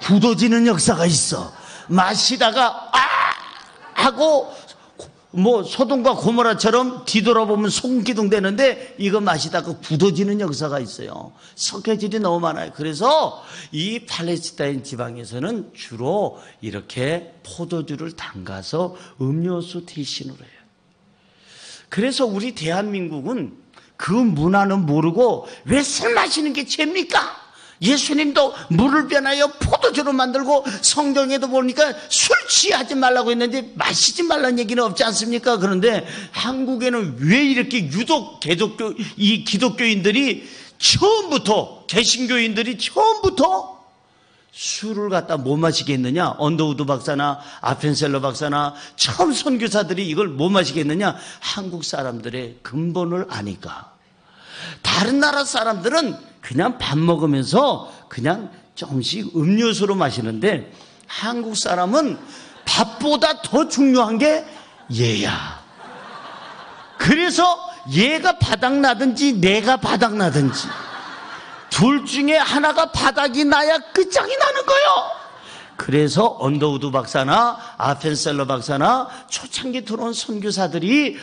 S1: 굳어지는 역사가 있어. 마시다가 하고 소돔과 고모라처럼 뒤돌아보면 송기둥 되는데 이거 마시다가 굳어지는 역사가 있어요. 석회질이 너무 많아요. 그래서 이 팔레스타인 지방에서는 주로 이렇게 포도주를 담가서 음료수 대신으로 해요. 그래서 우리 대한민국은 그 문화는 모르고 왜 술 마시는 게 죄입니까? 예수님도 물을 변하여 포도주로 만들고 성경에도 보니까 술 취하지 말라고 했는데 마시지 말라는 얘기는 없지 않습니까? 그런데 한국에는 왜 이렇게 유독 기독교인들이 처음부터, 개신교인들이 처음부터 술을 갖다 못 마시게 했느냐? 언더우드 박사나 아펜셀러 박사나 처음 선교사들이 이걸 못 마시게 했느냐? 한국 사람들의 근본을 아니까. 다른 나라 사람들은 그냥 밥 먹으면서 그냥 조금씩 음료수로 마시는데 한국 사람은 밥보다 더 중요한 게 얘야. 그래서 얘가 바닥나든지 내가 바닥나든지 둘 중에 하나가 바닥이 나야 끝장이 나는 거예요. 그래서 언더우드 박사나 아펜셀러 박사나 초창기 들어온 선교사들이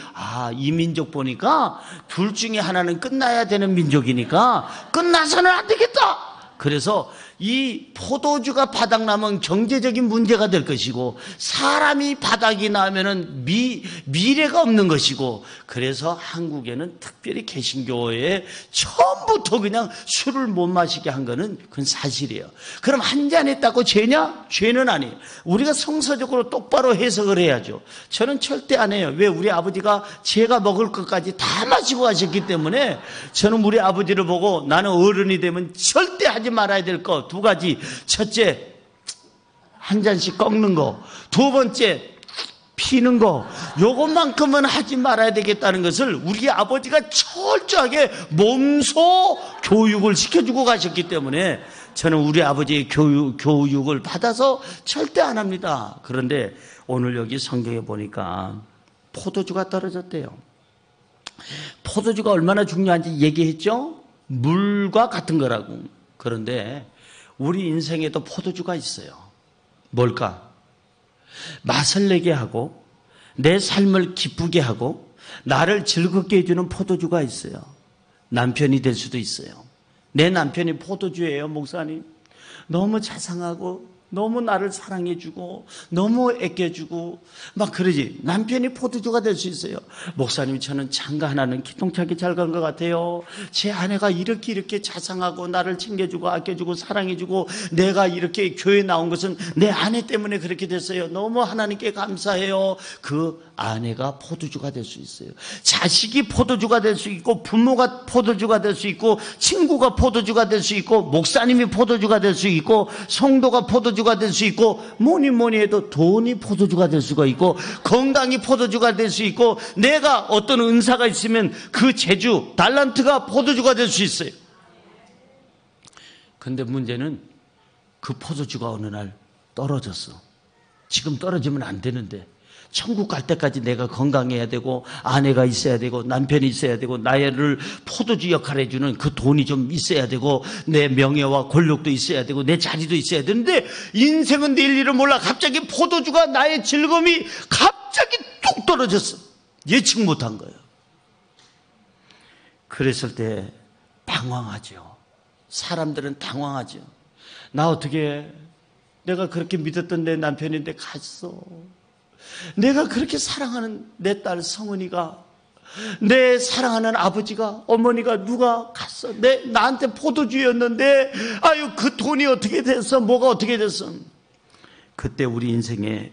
S1: 이 민족 보니까 둘 중에 하나는 끝나야 되는 민족이니까 끝나서는 안 되겠다. 그래서 이 포도주가 바닥나면 경제적인 문제가 될 것이고 사람이 바닥이 나면은 미래가 없는 것이고, 그래서 한국에는 특별히 개신교에 처음부터 그냥 술을 못 마시게 한 거는 그건 사실이에요. 그럼 한 잔 했다고 죄냐? 죄는 아니에요. 우리가 성서적으로 똑바로 해석을 해야죠. 저는 절대 안 해요. 왜? 우리 아버지가 제가 먹을 것까지 다 마시고 가셨기 때문에 저는 우리 아버지를 보고 나는 어른이 되면 절대 하지 말아야 될 것 두 가지. 첫째, 한 잔씩 꺾는 거. 두 번째, 피는 거. 요것만큼은 하지 말아야 되겠다는 것을 우리 아버지가 철저하게 몸소 교육을 시켜주고 가셨기 때문에 저는 우리 아버지의 교육을 받아서 절대 안 합니다. 그런데 오늘 여기 성경에 보니까 포도주가 떨어졌대요. 포도주가 얼마나 중요한지 얘기했죠? 물과 같은 거라고. 그런데 우리 인생에도 포도주가 있어요. 뭘까? 맛을 내게 하고 내 삶을 기쁘게 하고 나를 즐겁게 해주는 포도주가 있어요. 남편이 될 수도 있어요. 내 남편이 포도주예요, 목사님. 너무 자상하고 너무 나를 사랑해주고 너무 애껴주고 막 그러지. 남편이 포도주가 될 수 있어요. 목사님, 저는 장가 하나는 기똥차게 잘 간 것 같아요. 제 아내가 이렇게 자상하고 나를 챙겨주고 아껴주고 사랑해주고 내가 이렇게 교회 나온 것은 내 아내 때문에 그렇게 됐어요. 너무 하나님께 감사해요. 그 아내가 포도주가 될 수 있어요. 자식이 포도주가 될 수 있고 부모가 포도주가 될 수 있고 친구가 포도주가 될 수 있고 목사님이 포도주가 될 수 있고 성도가 포도주가 될 수 있고 뭐니 해도 돈이 포도주가 될 수가 있고 건강이 포도주가 될 수 있고 내가 어떤 은사가 있으면 그 재주, 달란트가 포도주가 될 수 있어요. 근데 문제는 그 포도주가 어느 날 떨어졌어. 지금 떨어지면 안 되는데 천국 갈 때까지 내가 건강해야 되고 아내가 있어야 되고 남편이 있어야 되고 나를 포도주 역할을 해주는 그 돈이 좀 있어야 되고 내 명예와 권력도 있어야 되고 내 자리도 있어야 되는데 인생은 내일 일을 몰라. 갑자기 포도주가 나의 즐거움이 갑자기 뚝 떨어졌어. 예측 못한 거예요. 그랬을 때 당황하죠. 사람들은 당황하죠. 나 어떻게 내가 그렇게 믿었던 내 남편인데 갔어. 내가 그렇게 사랑하는 내 딸 성은이가, 내 사랑하는 아버지가, 어머니가 누가 갔어. 나한테 포도주였는데 아유 그 돈이 어떻게 됐어. 뭐가 어떻게 됐어. 그때 우리 인생에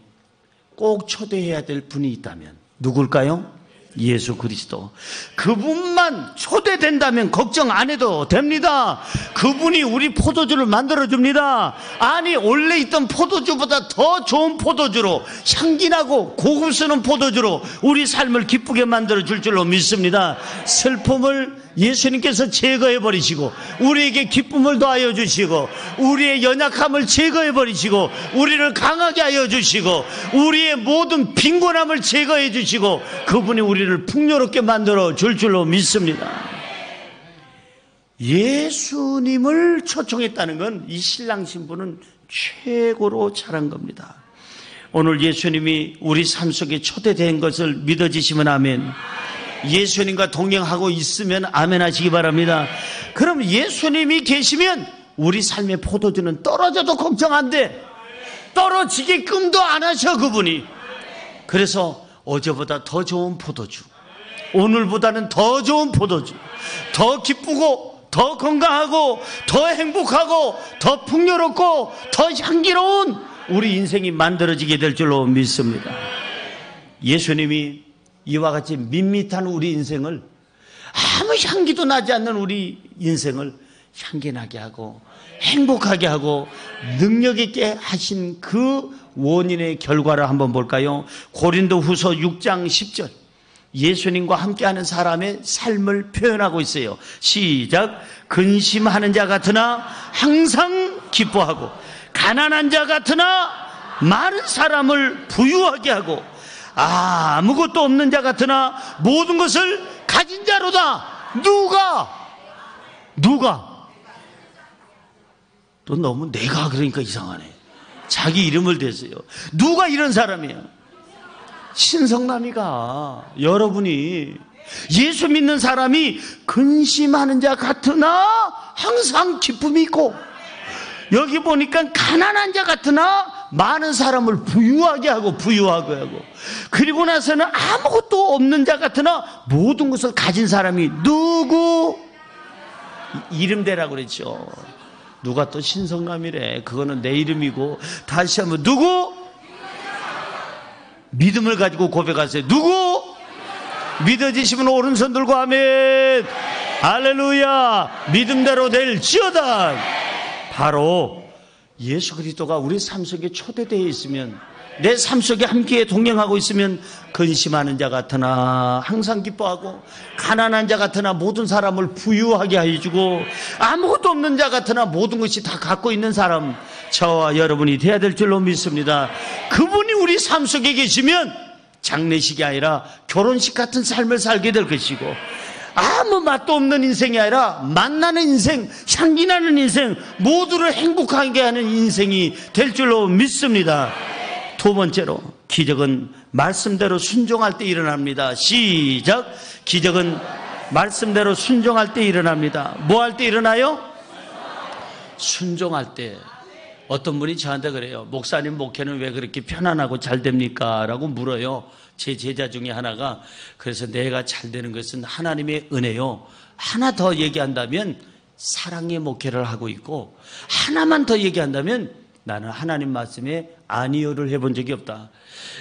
S1: 꼭 초대해야 될 분이 있다면 누굴까요? 예수 그리스도. 그분만 초대된다면 걱정 안 해도 됩니다. 그분이 우리 포도주를 만들어줍니다. 아니, 원래 있던 포도주보다 더 좋은 포도주로, 향기나고 고급스러운 포도주로 우리 삶을 기쁘게 만들어줄 줄로 믿습니다. 슬픔을 예수님께서 제거해버리시고, 우리에게 기쁨을 더하여 주시고, 우리의 연약함을 제거해버리시고, 우리를 강하게 하여 주시고, 우리의 모든 빈곤함을 제거해 주시고, 그분이 우리를 풍요롭게 만들어 줄 줄로 믿습니다. 예수님을 초청했다는 건 이 신랑 신부는 최고로 잘한 겁니다. 오늘 예수님이 우리 삶 속에 초대된 것을 믿어지시면 아멘. 예수님과 동행하고 있으면 아멘 하시기 바랍니다. 그럼 예수님이 계시면 우리 삶의 포도주는 떨어져도 걱정 안 돼. 떨어지게끔도 안 하셔, 그분이. 그래서 어제보다 더 좋은 포도주, 오늘보다는 더 좋은 포도주, 더 기쁘고 더 건강하고 더 행복하고 더 풍요롭고 더 향기로운 우리 인생이 만들어지게 될 줄로 믿습니다. 예수님이 이와 같이 밋밋한 우리 인생을, 아무 향기도 나지 않는 우리 인생을 향기나게 하고 행복하게 하고 능력 있게 하신 그 원인의 결과를 한번 볼까요? 고린도후서 6장 10절. 예수님과 함께하는 사람의 삶을 표현하고 있어요. 시작. 근심하는 자 같으나 항상 기뻐하고, 가난한 자 같으나 많은 사람을 부유하게 하고, 아무것도 없는 자 같으나 모든 것을 가진 자로다. 누가? 또 너무 내가 그러니까 이상하네. 자기 이름을 대세요. 누가 이런 사람이야? 신성남이가. 여러분이 예수 믿는 사람이 근심하는 자 같으나 항상 기쁨이 있고, 여기 보니까 가난한 자 같으나 많은 사람을 부유하게 하고, 그리고 나서는 아무것도 없는 자 같으나 모든 것을 가진 사람이 누구? 이름대라고 그랬죠. 누가 또 신성남이래. 그거는 내 이름이고. 다시 한번, 누구? 믿음을 가지고 고백하세요. 누구? 믿어지시면 오른손 들고 아멘. 할렐루야. 믿음대로 될지어다. 바로 예수 그리스도가 우리 삶 속에 초대되어 있으면, 내 삶 속에 함께 동행하고 있으면 근심하는 자 같으나 항상 기뻐하고, 가난한 자 같으나 모든 사람을 부유하게 해주고, 아무것도 없는 자 같으나 모든 것이 다 갖고 있는 사람, 저와 여러분이 되어야 될 줄로 믿습니다. 그분이 우리 삶 속에 계시면 장례식이 아니라 결혼식 같은 삶을 살게 될 것이고, 아무 맛도 없는 인생이 아니라 맛나는 인생, 향기나는 인생, 모두를 행복하게 하는 인생이 될 줄로 믿습니다. 두 번째로, 기적은 말씀대로 순종할 때 일어납니다. 시작. 기적은 말씀대로 순종할 때 일어납니다. 뭐 할 때 일어나요? 순종할 때. 어떤 분이 저한테 그래요. 목사님 목회는 왜 그렇게 편안하고 잘 됩니까? 라고 물어요. 제 제자 중에 하나가. 그래서 내가 잘 되는 것은 하나님의 은혜요. 하나 더 얘기한다면 사랑의 목회를 하고 있고, 하나만 더 얘기한다면 나는 하나님 말씀에 아니요를 해본 적이 없다.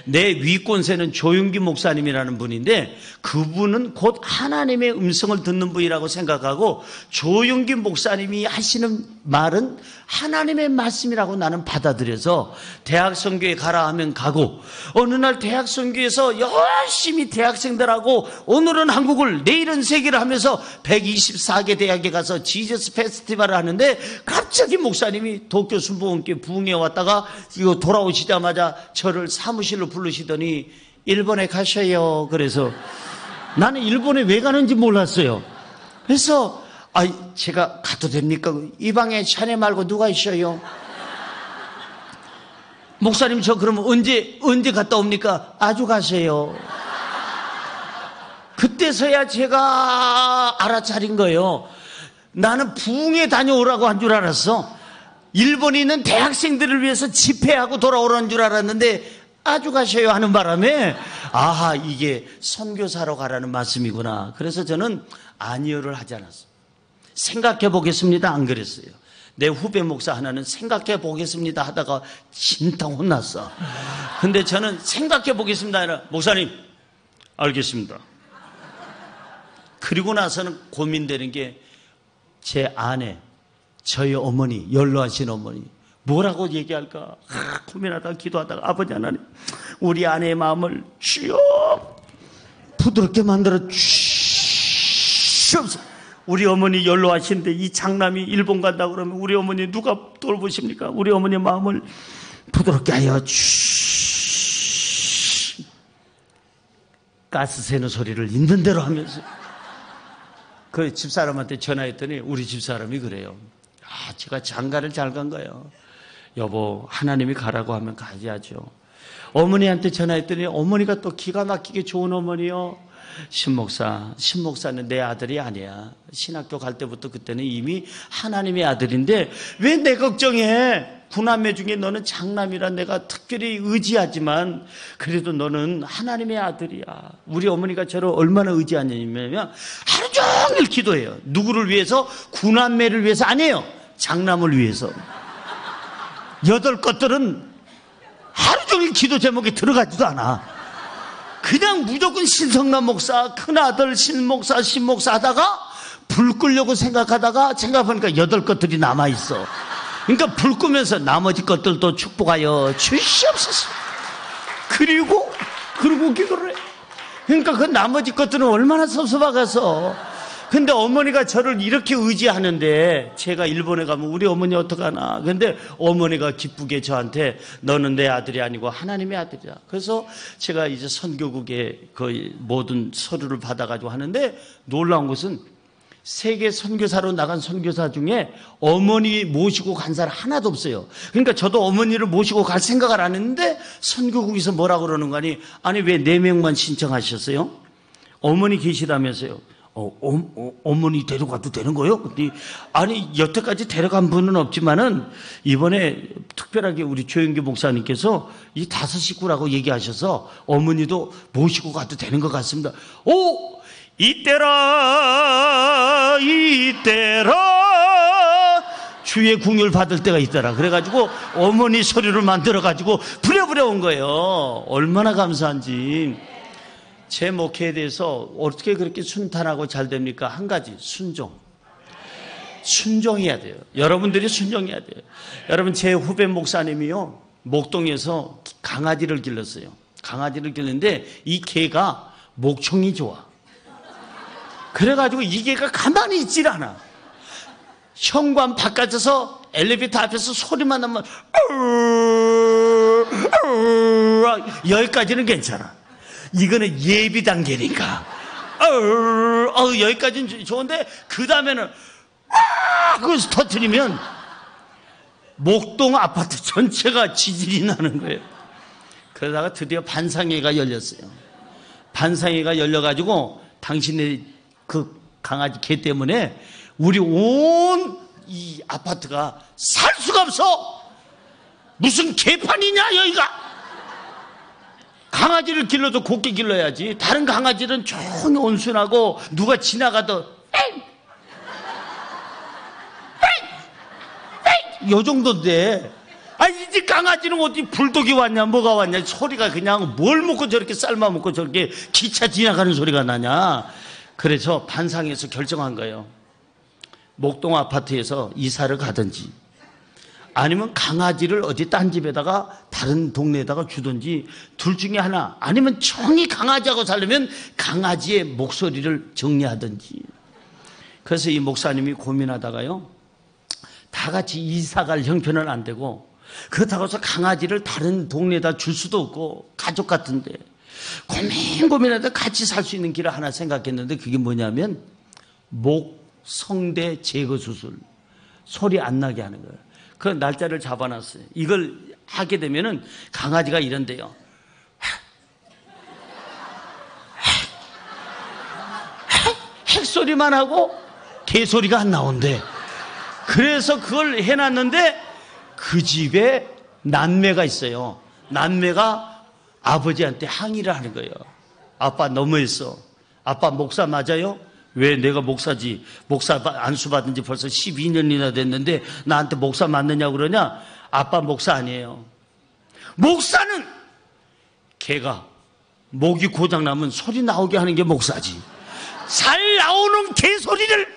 S1: 내 위권세는 조윤기 목사님이라는 분인데, 그분은 곧 하나님의 음성을 듣는 분이라고 생각하고, 조윤기 목사님이 하시는 말은 하나님의 말씀이라고 나는 받아들여서 대학선교에 가라 하면 가고, 어느 날 대학선교에서 열심히 대학생들하고 오늘은 한국을 내일은 세계를 하면서 124개 대학에 가서 지저스 페스티벌을 하는데, 갑자기 목사님이 도쿄 순복음교회 부흥에 왔다가 이거 돌아오시자마자 저를 사무실로 부르시더니 일본에 가셔요. 그래서 나는 일본에 왜 가는지 몰랐어요. 그래서 제가 가도 됩니까? 이 방에 자네 말고 누가 있어요? 목사님 저 그러면 언제 갔다 옵니까? 아주 가세요. 그때서야 제가 알아차린 거예요. 나는 부흥에 다녀오라고 한 줄 알았어. 일본에 있는 대학생들을 위해서 집회하고 돌아오라는 줄 알았는데 아주 가셔요 하는 바람에, 아하, 이게 선교사로 가라는 말씀이구나. 그래서 저는 아니요를 하지 않았어요. 생각해 보겠습니다. 안 그랬어요. 내 후배 목사 하나는 생각해 보겠습니다 하다가 진탕 혼났어. 근데 저는 생각해 보겠습니다 아니라 목사님 알겠습니다. 그리고 나서는 고민되는 게 제 아내, 저희 어머니, 연로하신 어머니 뭐라고 얘기할까 고민하다가 기도하다가 아버지 하나님 우리 아내의 마음을 주여 부드럽게 만들어 주시옵소서. 우리 어머니 연로하신데 이 장남이 일본 간다고 그러면 우리 어머니 누가 돌보십니까? 우리 어머니의 마음을 부드럽게 하여 가스 새는 소리를 있는 대로 하면서 그 집사람한테 전화했더니 우리 집사람이 그래요. 제가 장가를 잘 간 거예요. 여보 하나님이 가라고 하면 가야죠. 어머니한테 전화했더니 어머니가 또 기가 막히게 좋은 어머니요. 신목사는 내 아들이 아니야. 신학교 갈 때부터 그때는 이미 하나님의 아들인데 왜 내 걱정해? 구남매 중에 너는 장남이라 내가 특별히 의지하지만 그래도 너는 하나님의 아들이야. 우리 어머니가 저를 얼마나 의지하냐면 하루 종일 기도해요. 누구를 위해서? 구남매를 위해서 아니에요. 장남을 위해서. 8 것들은 하루 종일 기도 제목에 들어가지도 않아. 그냥 무조건 신성남 목사, 큰아들 신목사 하다가 불 끄려고 생각해보니까 8 것들이 남아있어. 그러니까 불 끄면서 나머지 것들도 축복하여 주시옵소서. 그리고 기도를 해. 그러니까 그 나머지 것들은 얼마나 섭섭하겠어. 근데 어머니가 저를 이렇게 의지하는데 제가 일본에 가면 우리 어머니 어떡하나. 근데 어머니가 기쁘게 저한테 너는 내 아들이 아니고 하나님의 아들이야. 그래서 제가 이제 선교국에 거의 모든 서류를 받아가지고 하는데 놀라운 것은 세계 선교사로 나간 선교사 중에 어머니 모시고 간 사람 하나도 없어요. 그러니까 저도 어머니를 모시고 갈 생각을 안 했는데 선교국에서 뭐라고 그러는 거니? 아니 왜 4명만 신청하셨어요? 어머니 계시다면서요. 어머니 데려가도 되는 거예요? 근데 아니 여태까지 데려간 분은 없지만은 이번에 특별하게 우리 조영규 목사님께서 이 5 식구라고 얘기하셔서 어머니도 모시고 가도 되는 것 같습니다. 이때라 주의 궁율 받을 때가 있더라. 그래가지고 어머니 서류를 만들어가지고 부려부려 온 거예요. 얼마나 감사한지. 제 목회에 대해서 어떻게 그렇게 순탄하고 잘 됩니까? 한 가지, 순종해야 돼요. 여러분들이 순종해야 돼요. 여러분 제 후배 목사님이요 목동에서 강아지를 길렀어요. 강아지를 길렀는데 이 개가 목청이 좋아. 그래가지고 이 개가 가만히 있질 않아. 현관 바깥에서 엘리베이터 앞에서 소리만 나면 여기까지는 괜찮아. 이거는 예비 단계니까 여기까지는 좋은데 그 다음에는 그래서 터뜨리면 목동 아파트 전체가 지진이 나는 거예요. 그러다가 드디어 반상회가 열렸어요. 반상회가 열려가지고 당신의 그 강아지 개 때문에 우리 온 이 아파트가 살 수가 없어. 무슨 개판이냐 여기가. 강아지를 길러도 곱게 길러야지. 다른 강아지는 조용히 온순하고 누가 지나가도 요 정도인데 이 집 강아지는 어디 불독이 왔냐 뭐가 왔냐 소리가 그냥 뭘 먹고 저렇게 삶아 먹고 저렇게 기차 지나가는 소리가 나냐. 그래서 반상에서 결정한 거예요. 목동 아파트에서 이사를 가든지 아니면 강아지를 어디 딴 집에다가 다른 동네에다가 주든지 둘 중에 하나. 아니면 정이 강아지하고 살려면 강아지의 목소리를 정리하든지. 그래서 이 목사님이 고민하다가요 다 같이 이사 갈 형편은 안 되고 그렇다고 해서 강아지를 다른 동네에다 줄 수도 없고 가족 같은데 고민하다 같이 살 수 있는 길을 하나 생각했는데 그게 뭐냐면 목성대 제거 수술. 소리 안 나게 하는 거예요. 그 날짜를 잡아놨어요. 이걸 하게 되면은 강아지가 이런데요. 핵 소리만 하고 개 소리가 안 나온대. 그래서 그걸 해놨는데 그 집에 남매가 있어요. 남매가 아버지한테 항의를 하는 거예요. 아빠 너무했어. 아빠 목사 맞아요? 왜 내가 목사지, 목사 안수 받은 지 벌써 12년이나 됐는데 나한테 목사 맞느냐고 그러냐? 아빠 목사 아니에요. 목사는 개가 목이 고장나면 소리 나오게 하는 게 목사지. 잘 나오는 개소리를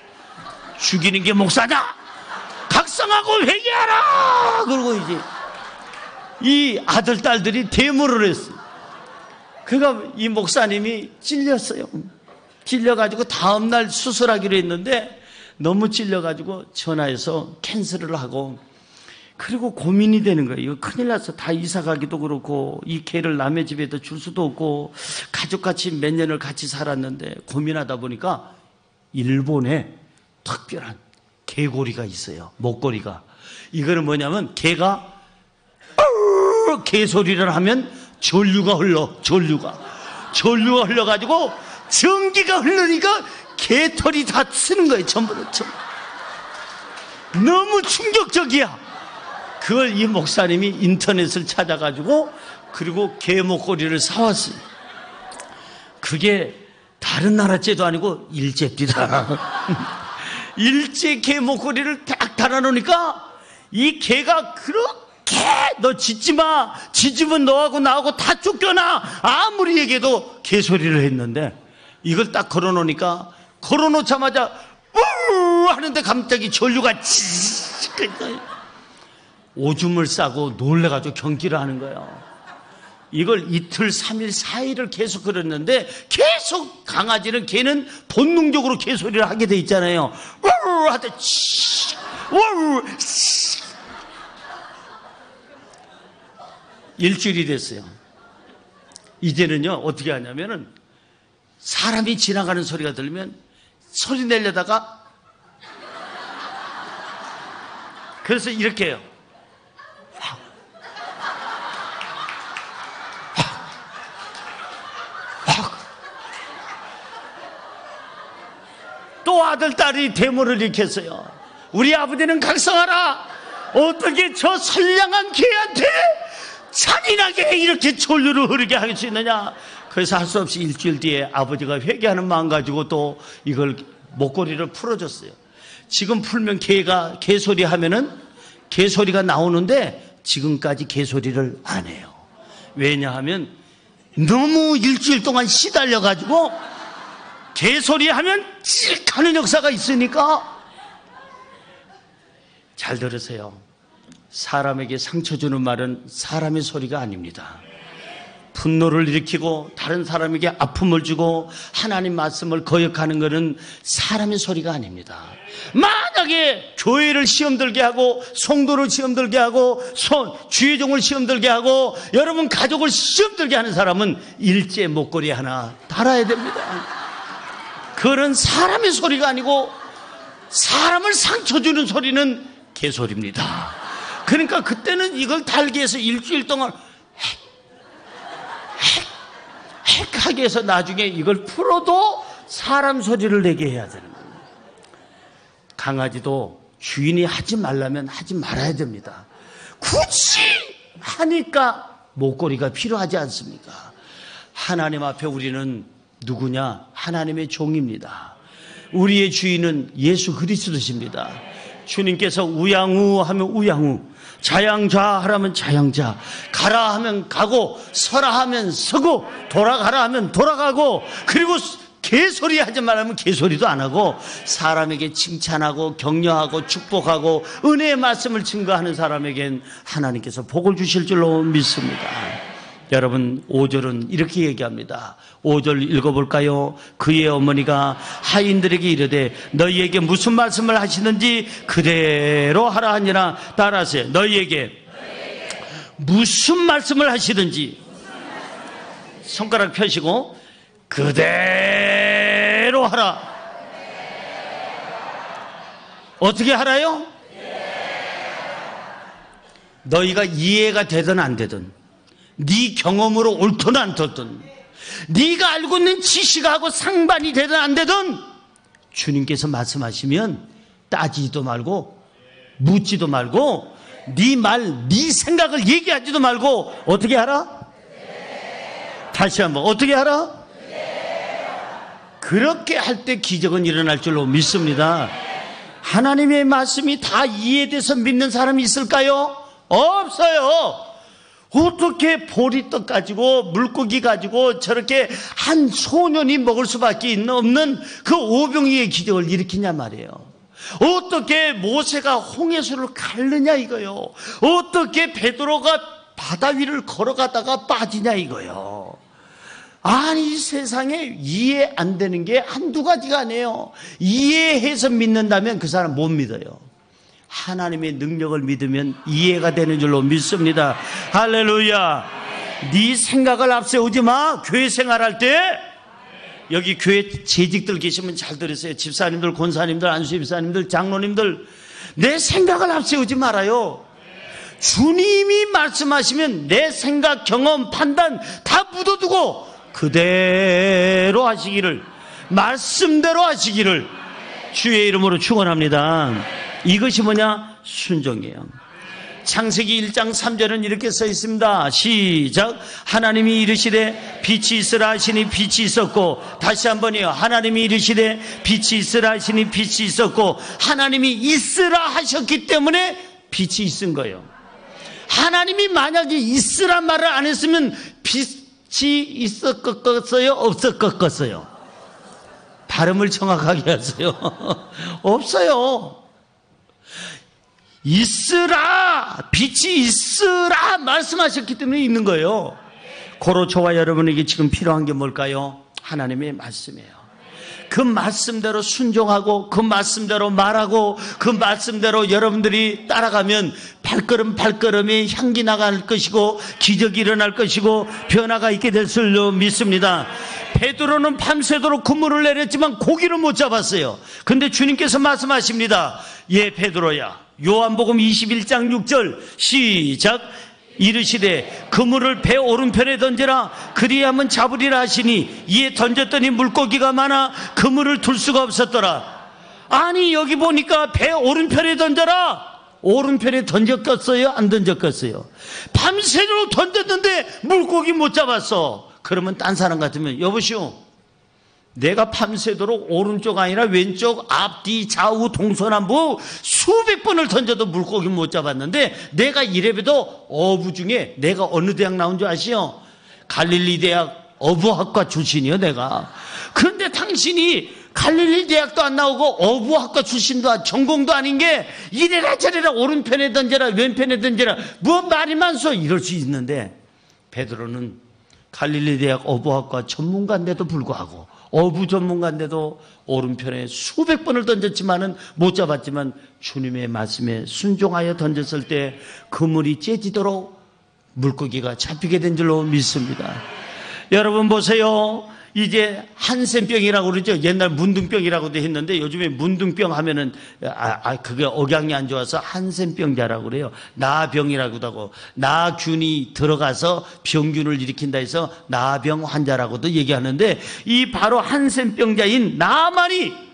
S1: 죽이는 게 목사다. 각성하고 회개하라. 그러고 이제 이 아들, 딸들이 데모를 했어요. 그러니까 이 목사님이 찔렸어요. 찔려가지고 다음날 수술하기로 했는데 너무 찔려가지고 전화해서 캔슬을 하고, 그리고 고민이 되는 거예요. 이거 큰일 났어. 다 이사 가기도 그렇고 이 개를 남의 집에다 줄 수도 없고 가족같이 몇 년을 같이 살았는데 고민하다 보니까 일본에 특별한 개고리가 있어요. 목걸이가. 이거는 뭐냐면 개가 개소리를 하면 전류가 흘러. 전류가 흘러가지고 전기가 흐르니까 개털이 다 쓰는 거예요. 전부 다. 너무 충격적이야. 그걸 이 목사님이 인터넷을 찾아가지고 그리고 개 목걸이를 사왔어요. 그게 다른 나라 째도 아니고 일제입니다. 일제 개 목걸이를 딱 달아놓으니까 이 개가 그렇게 너 짖지 마, 짖으면 너하고 나하고 다 쫓겨나, 아무리 얘기해도 개소리를 했는데 이걸 딱 걸어놓으니까 걸어놓자마자 우 하는데 갑자기 전류가 찌 오줌을 싸고 놀래가지고 경기를 하는 거예요. 이걸 이틀, 3일, 4일을 계속 그랬는데 계속 강아지는 개는 본능적으로 개소리를 하게 돼 있잖아요. 우우 하다 우우 일주일이 됐어요. 이제는요 어떻게 하냐면은 사람이 지나가는 소리가 들리면 소리 내려다가 그래서 이렇게 해요. 또 아들, 딸이 데모를 일으켰어요. 우리 아버지는 각성하라. 어떻게 저 선량한 개한테 잔인하게 이렇게 전류를 흐르게 할 수 있느냐. 그래서 할 수 없이 일주일 뒤에 아버지가 회개하는 마음 가지고 또 이걸 목걸이를 풀어줬어요. 지금 풀면 개가 개소리 하면은 개소리가 나오는데 지금까지 개소리를 안 해요. 왜냐하면 너무 일주일 동안 시달려가지고 개소리 하면 찌익 하는 역사가 있으니까. 잘 들으세요. 사람에게 상처 주는 말은 사람의 소리가 아닙니다. 분노를 일으키고 다른 사람에게 아픔을 주고 하나님 말씀을 거역하는 것은 사람의 소리가 아닙니다. 만약에 교회를 시험 들게 하고 성도를 시험 들게 하고 주의종을 시험 들게 하고 여러분 가족을 시험 들게 하는 사람은 일제 목걸이 하나 달아야 됩니다. 그런 사람의 소리가 아니고 사람을 상처 주는 소리는 개소리입니다. 그러니까 그때는 이걸 달기 위해서 일주일 동안 하게 해서 나중에 이걸 풀어도 사람 소리를 내게 해야 되는 거예요. 강아지도 주인이 하지 말라면 하지 말아야 됩니다. 굳이 하니까 목걸이가 필요하지 않습니까? 하나님 앞에 우리는 누구냐? 하나님의 종입니다. 우리의 주인은 예수 그리스도십니다. 주님께서 우양우 하면 우양우, 자양좌 하라면 자양좌, 가라 하면 가고 서라 하면 서고 돌아가라 하면 돌아가고, 그리고 개소리 하지 말라면 개소리도 안 하고 사람에게 칭찬하고 격려하고 축복하고 은혜의 말씀을 증거하는 사람에겐 하나님께서 복을 주실 줄로 믿습니다. 여러분 5절은 이렇게 얘기합니다. 5절 읽어볼까요? 그의 어머니가 하인들에게 이르되 너희에게 무슨 말씀을 하시는지 그대로 하라 하니라. 따라하세요. 너희에게 무슨 말씀을 하시든지 손가락 펴시고 그대로 하라. 어떻게 하라요? 너희가 이해가 되든 안 되든, 네 경험으로 옳든 안 옳든, 네가 알고 있는 지식하고 상반이 되든 안 되든 주님께서 말씀하시면 따지지도 말고 묻지도 말고 네 말, 네 생각을 얘기하지도 말고 어떻게 하라? 다시 한번 어떻게 하라? 그렇게 할 때 기적은 일어날 줄로 믿습니다. 하나님의 말씀이 다 이해돼서 믿는 사람이 있을까요? 없어요. 어떻게 보리떡 가지고 물고기 가지고 저렇게 한 소년이 먹을 수밖에 없는 그 오병이의 기적을 일으키냐 말이에요. 어떻게 모세가 홍해수를 갈르냐 이거요. 어떻게 베드로가 바다 위를 걸어가다가 빠지냐 이거요. 아니, 이 세상에 이해 안 되는 게 한두 가지가 아니에요. 이해해서 믿는다면 그 사람 못 믿어요. 하나님의 능력을 믿으면 이해가 되는 줄로 믿습니다. 할렐루야. 네 생각을 앞세우지 마. 교회 생활할 때 여기 교회 재직들 계시면 잘 들으세요. 집사님들, 권사님들, 안수집사님들, 장로님들, 내 생각을 앞세우지 말아요. 주님이 말씀하시면 내 생각, 경험, 판단 다 묻어두고 그대로 하시기를, 말씀대로 하시기를 주의 이름으로 축원합니다. 이것이 뭐냐? 순종이에요. 창세기 1장 3절은 이렇게 써 있습니다. 시작. 하나님이 이르시되 빛이 있으라 하시니 빛이 있었고, 다시 한번요. 하나님이 이르시되 빛이 있으라 하시니 빛이 있었고, 하나님이 있으라 하셨기 때문에 빛이 있은 거예요. 하나님이 만약에 있으란 말을 안 했으면 빛이 있었겠어요? 없었겠어요? 발음을 정확하게 하세요. 없어요. 있으라, 빛이 있으라 말씀하셨기 때문에 있는 거예요. 고로 저와 여러분에게 지금 필요한 게 뭘까요? 하나님의 말씀이에요. 그 말씀대로 순종하고 그 말씀대로 말하고 그 말씀대로 여러분들이 따라가면 발걸음 발걸음이 향기 나갈 것이고 기적이 일어날 것이고 변화가 있게 될 줄로 믿습니다. 베드로는 밤새도록 그물을 내렸지만 고기를 못 잡았어요. 근데 주님께서 말씀하십니다. 예, 베드로야. 요한복음 21장 6절 시작. 이르시되 그물을 배 오른편에 던지라 그리하면 잡으리라 하시니 이에 던졌더니 물고기가 많아 그물을 둘 수가 없었더라. 아니, 여기 보니까 배 오른편에 던져라. 오른편에 던졌겠어요? 안 던졌겠어요? 밤새도록 던졌는데 물고기 못 잡았어. 그러면 딴 사람 같으면 여보시오, 내가 밤새도록 오른쪽 아니라 왼쪽, 앞뒤, 좌우, 동서남북 수백 번을 던져도 물고기 못 잡았는데 내가 이래봬도 어부 중에 내가 어느 대학 나온 줄 아시오? 갈릴리 대학 어부학과 출신이요, 내가. 그런데 당신이 갈릴리 대학도 안 나오고 어부학과 출신도 전공도 아닌 게 이래라 저래라 오른편에 던져라 왼편에 던져라 뭐 말이 많소 이럴 수 있는데, 베드로는 갈릴리 대학 어부학과 전문가인데도 불구하고 어부 전문가인데도 오른편에 수백 번을 던졌지만은 못 잡았지만 주님의 말씀에 순종하여 던졌을 때 그물이 째지도록 물고기가 잡히게 된 줄로 믿습니다. 여러분 보세요. 이제 한센병이라고 그러죠. 옛날 문둥병이라고도 했는데 요즘에 문둥병 하면은 그게 억양이 안 좋아서 한센병자라고 그래요. 나병이라고도 하고 나균이 들어가서 병균을 일으킨다 해서 나병 환자라고도 얘기하는데, 이 바로 한센병자인 나만이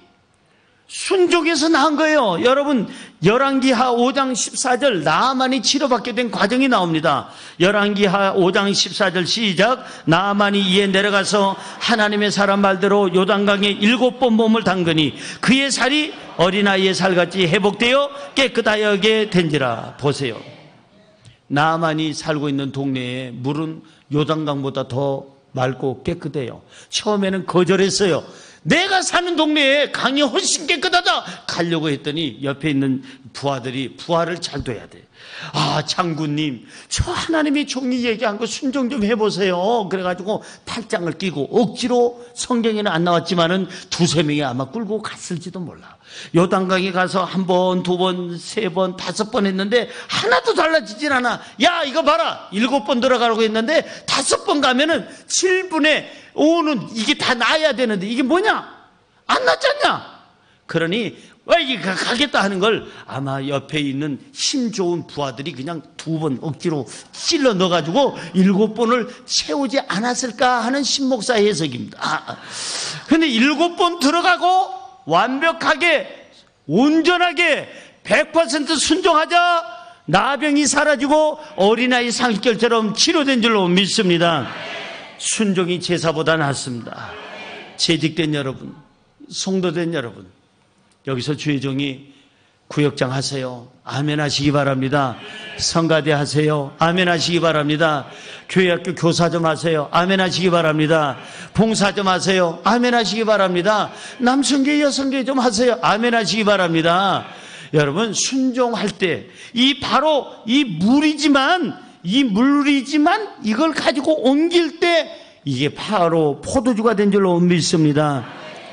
S1: 순종해서 나은 거예요. 여러분, 열왕기하 5장 14절 나아만이 치료받게 된 과정이 나옵니다. 열왕기하 5장 14절 시작. 나아만이 이에 내려가서 하나님의 사람 말대로 요단강에 7번 몸을 담그니 그의 살이 어린아이의 살같이 회복되어 깨끗하게 된지라. 보세요. 나아만이 살고 있는 동네에 물은 요단강보다 더 맑고 깨끗해요. 처음에는 거절했어요. 내가 사는 동네에 강이 훨씬 깨끗하다 가려고 했더니 옆에 있는 부하들이 부하를 잘 둬야 돼. 아, 장군님, 저 하나님이 종이 얘기한 거 순종 좀 해보세요. 그래가지고 팔짱을 끼고 억지로, 성경에는 안 나왔지만은 2-3명이 아마 끌고 갔을지도 몰라. 요단강에 가서 1번, 2번, 3번, 5번 했는데 하나도 달라지질 않아. 야, 이거 봐라. 7번 들어가라고 했는데 5번 가면은 7분의 5는 이게 다 나야 되는데 이게 뭐냐? 안 났잖냐? 그러니 왜 이게 가겠다 하는 걸 아마 옆에 있는 힘 좋은 부하들이 그냥 2번 억지로 찔러 넣어가지고 7번을 채우지 않았을까 하는 신목사의 해석입니다. 근데 7번 들어가고 완벽하게 온전하게 100% 순종하자 나병이 사라지고 어린아이 상식결처럼 치료된 줄로 믿습니다. 순종이 제사보다 낫습니다. 재직된 여러분, 성도된 여러분, 여기서 주의 종이 구역장 하세요. 아멘 하시기 바랍니다. 성가대 하세요. 아멘 하시기 바랍니다. 교회학교 교사 좀 하세요. 아멘 하시기 바랍니다. 봉사 좀 하세요. 아멘 하시기 바랍니다. 남성계 여성계 좀 하세요. 아멘 하시기 바랍니다. 여러분, 순종할 때 바로 이 물이지만 이걸 가지고 옮길 때 이게 바로 포도주가 된 줄로 믿습니다.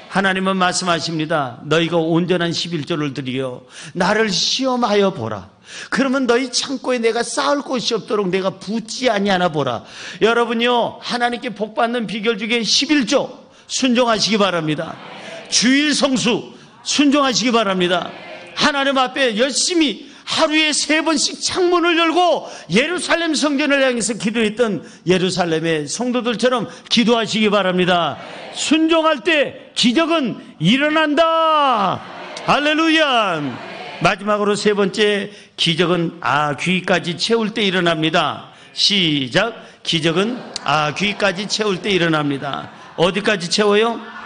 S1: 하나님은 말씀하십니다. 너희가 온전한 11조를 드리여 나를 시험하여 보라. 그러면 너희 창고에 내가 쌓을 곳이 없도록 내가 붓지 아니하나 보라. 여러분요, 하나님께 복받는 비결 중에 11조 순종하시기 바랍니다. 주일 성수 순종하시기 바랍니다. 하나님 앞에 열심히 하루에 3번씩 창문을 열고 예루살렘 성전을 향해서 기도했던 예루살렘의 성도들처럼 기도하시기 바랍니다. 순종할 때 기적은 일어난다. 할렐루야. 마지막으로 3번째, 기적은 귀까지 채울 때 일어납니다. 시작. 기적은 귀까지 채울 때 일어납니다. 어디까지 채워요?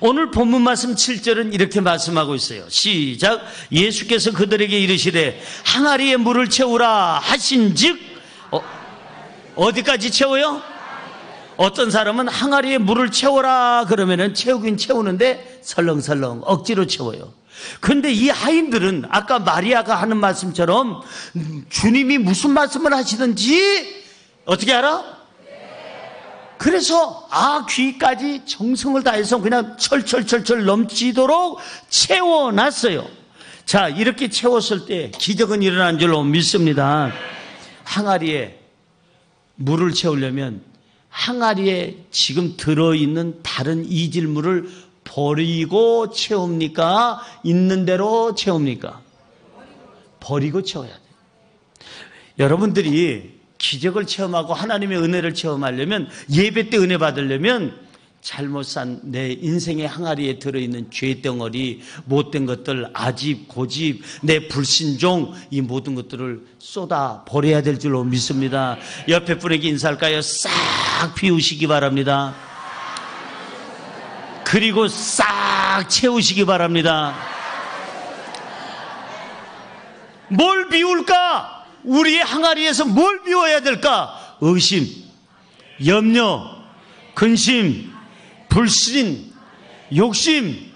S1: 오늘 본문 말씀 7절은 이렇게 말씀하고 있어요. 시작. 예수께서 그들에게 이르시되 항아리에 물을 채우라 하신즉, 어디까지 채워요? 어떤 사람은 항아리에 물을 채워라 그러면은 채우긴 채우는데 설렁설렁 억지로 채워요. 근데 이 하인들은 아까 마리아가 하는 말씀처럼 주님이 무슨 말씀을 하시든지 어떻게 알아? 그래서 귀까지 정성을 다해서 그냥 철철철철 넘치도록 채워놨어요. 자, 이렇게 채웠을 때 기적은 일어난 줄로 믿습니다. 항아리에 물을 채우려면 항아리에 지금 들어있는 다른 이질물을 버리고 채웁니까? 있는 대로 채웁니까? 버리고 채워야 돼요. 여러분들이 기적을 체험하고 하나님의 은혜를 체험하려면, 예배 때 은혜 받으려면 잘못 산 내 인생의 항아리에 들어있는 죄덩어리, 못된 것들, 아집, 고집, 내 불신종, 이 모든 것들을 쏟아 버려야 될 줄로 믿습니다. 옆에 분에게 인사할까요? 싹 비우시기 바랍니다. 그리고 싹 채우시기 바랍니다. 뭘 비울까? 우리의 항아리에서 뭘 비워야 될까? 의심, 염려, 근심, 불신, 욕심,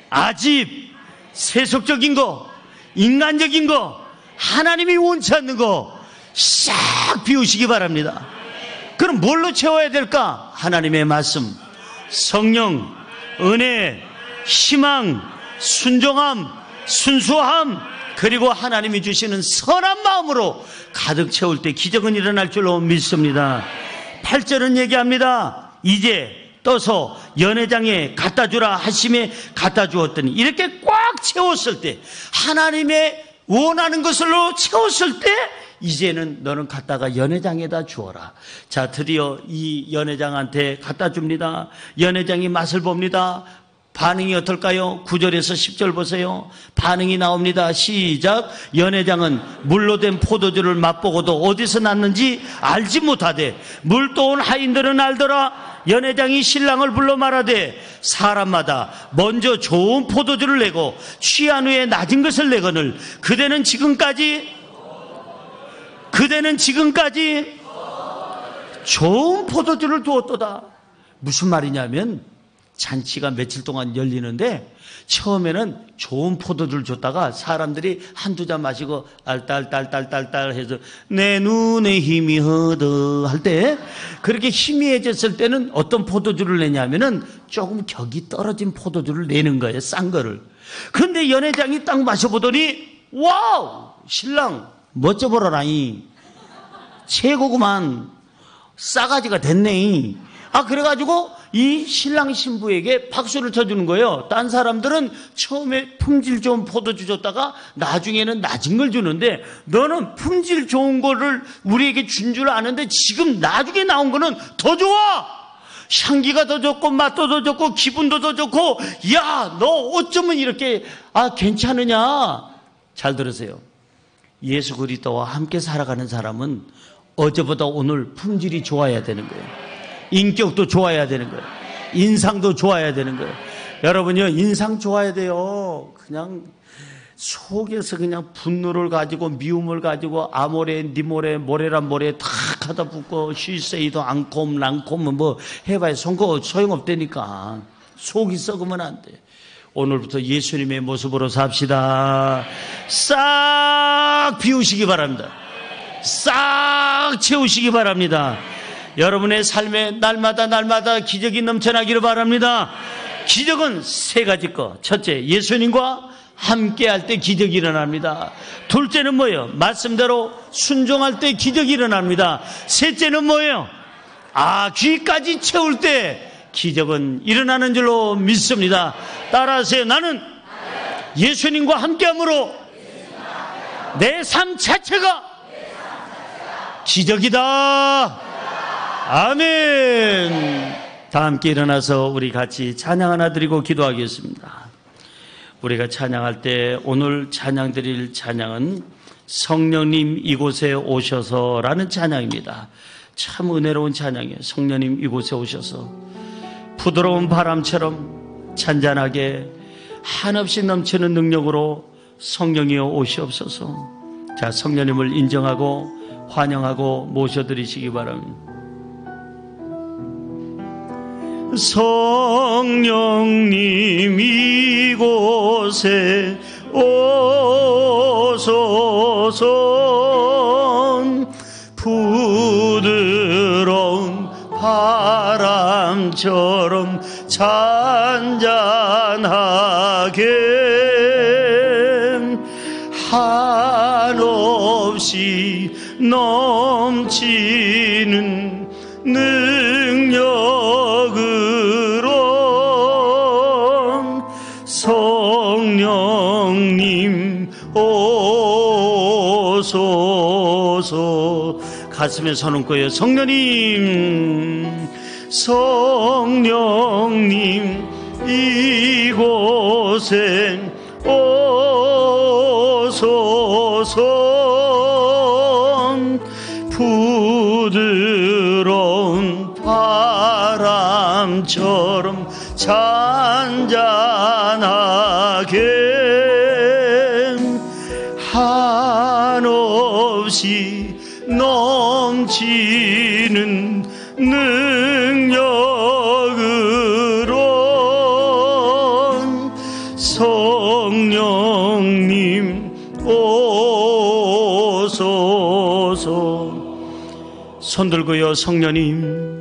S1: 아집, 세속적인 거, 인간적인 거, 하나님이 원치 않는 거 싹 비우시기 바랍니다. 그럼 뭘로 채워야 될까? 하나님의 말씀, 성령, 은혜, 희망, 순종함, 순수함, 그리고 하나님이 주시는 선한 마음으로 가득 채울 때 기적은 일어날 줄로 믿습니다. 8절은 얘기합니다. 이제 떠서 연회장에 갖다 주라 하심에 갖다 주었더니, 이렇게 꽉 채웠을 때, 하나님의 원하는 것으로 채웠을 때 이제는 너는 갖다가 연회장에다 주어라. 자, 드디어 이 연회장한테 갖다 줍니다. 연회장이 맛을 봅니다. 반응이 어떨까요? 9절에서 10절 보세요. 반응이 나옵니다. 시작. 연회장은 물로 된 포도주를 맛보고도 어디서 났는지 알지 못하되 물도 온 하인들은 알더라. 연회장이 신랑을 불러 말하되 사람마다 먼저 좋은 포도주를 내고 취한 후에 낮은 것을 내거늘 그대는 지금까지 좋은 포도주를 두었도다. 무슨 말이냐면, 잔치가 며칠 동안 열리는데 처음에는 좋은 포도주를 줬다가 사람들이 한두 잔 마시고 알딸딸딸딸딸 해서 내 눈에 힘이 허더 할 때, 그렇게 희미해졌을 때는 어떤 포도주를 내냐면은 조금 격이 떨어진 포도주를 내는 거예요. 싼 거를. 그런데 연회장이 딱 마셔보더니 와우, 신랑 멋져보라라니, 최고구만, 싸가지가 됐네. 그래가지고 이 신랑 신부에게 박수를 쳐주는 거예요. 딴 사람들은 처음에 품질 좋은 포도주 줬다가 나중에는 낮은 걸 주는데, 너는 품질 좋은 거를 우리에게 준 줄 아는데 지금 나중에 나온 거는 더 좋아. 향기가 더 좋고 맛도 더 좋고 기분도 더 좋고, 야, 너 어쩌면 이렇게 괜찮으냐. 잘 들으세요. 예수 그리스도와 함께 살아가는 사람은 어제보다 오늘 품질이 좋아야 되는 거예요. 인격도 좋아야 되는 거예요. 인상도 좋아야 되는 거예요. 여러분요, 인상 좋아야 돼요. 그냥 속에서 그냥 분노를 가지고 미움을 가지고 아모레, 니모레, 모래란 모래 다 갖다 붓고 시세이도 앙콤, 랑콤 뭐 해봐야 소용없다니까. 속이 썩으면 안 돼. 오늘부터 예수님의 모습으로 삽시다. 싹 비우시기 바랍니다. 싹 채우시기 바랍니다. 여러분의 삶에 날마다 기적이 넘쳐나기를 바랍니다. 기적은 세 가지 거. 첫째, 예수님과 함께 할 때 기적이 일어납니다. 둘째는 뭐예요? 말씀대로 순종할 때 기적이 일어납니다. 셋째는 뭐예요? 귀까지 채울 때 기적은 일어나는 줄로 믿습니다. 따라하세요. 나는 예수님과 함께함으로 내 삶 자체가 기적이다. 아멘. 다 함께 일어나서 우리 같이 찬양 하나 드리고 기도하겠습니다. 우리가 찬양할 때 오늘 찬양 드릴 찬양은 성령님 이곳에 오셔서라는 찬양입니다. 참 은혜로운 찬양이에요. 성령님 이곳에 오셔서 부드러운 바람처럼 잔잔하게 한없이 넘치는 능력으로 성령이여 오시옵소서. 자, 성령님을 인정하고 환영하고 모셔드리시기 바랍니다. 성령님 이곳에 오소서. 부드러운 바람처럼 잔잔하게 한없이 넘치는 능력으로 성령님 오소서. 가슴에 손 얹고요. 성령님 이곳에 오소서. 부드러운 바람처럼 잔잔하게 한없이 넘치는 능력으로 성령님 오소서. 손 들고요. 성령님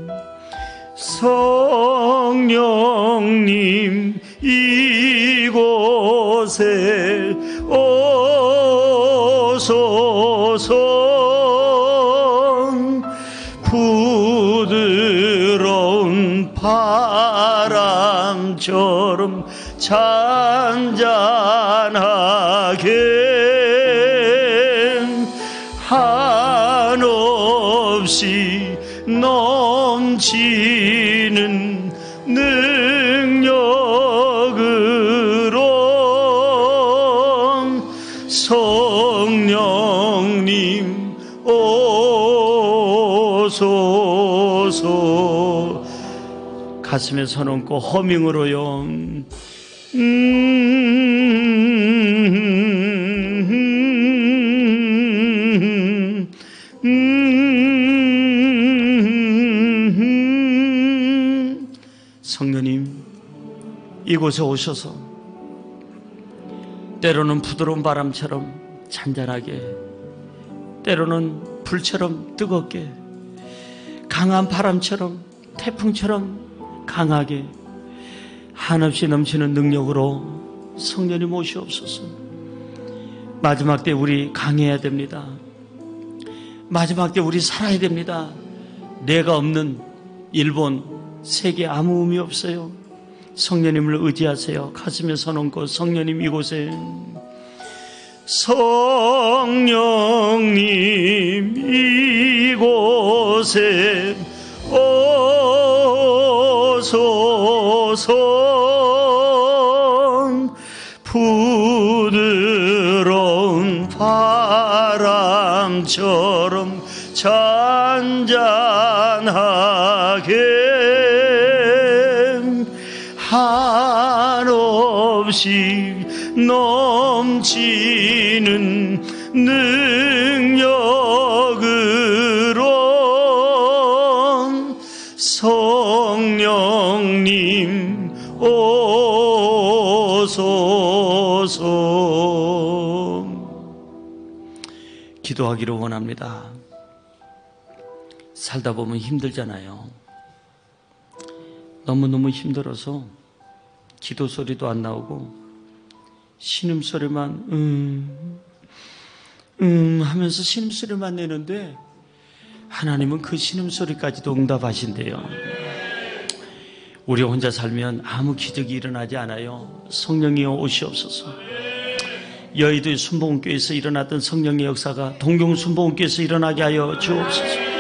S1: 이곳에 오소서. 부드러운 바람처럼 잔잔하게 한없이 넘치는 능력으로 성령님 오소서. 가슴에 손 얹고 허밍으로요. 성령님 이곳에 오셔서 때로는 부드러운 바람처럼 잔잔하게, 때로는 불처럼 뜨겁게, 강한 바람처럼 태풍처럼 강하게 한없이 넘치는 능력으로 성령님 오시옵소서. 마지막 때 우리 강해야 됩니다. 마지막 때 우리 살아야 됩니다. 내가 없는 일본, 세계 아무 의미 없어요. 성령님을 의지하세요. 가슴에 손 얹고 성령님 이곳에 성령님 이곳에 오소서. 부드러운 바람처럼 잔잔하게 없이 넘치는 능력으로 성령님 오소서. 기도하기를 원합니다. 살다 보면 힘들잖아요. 너무너무 힘들어서 기도 소리도 안 나오고 신음소리만 하면서 신음소리만 내는데 하나님은 그 신음소리까지도 응답하신대요. 우리 혼자 살면 아무 기적이 일어나지 않아요. 성령이여 오시옵소서. 여의도 순복음교회에서 일어났던 성령의 역사가 동경 순복음교회에서 일어나게 하여 주옵소서.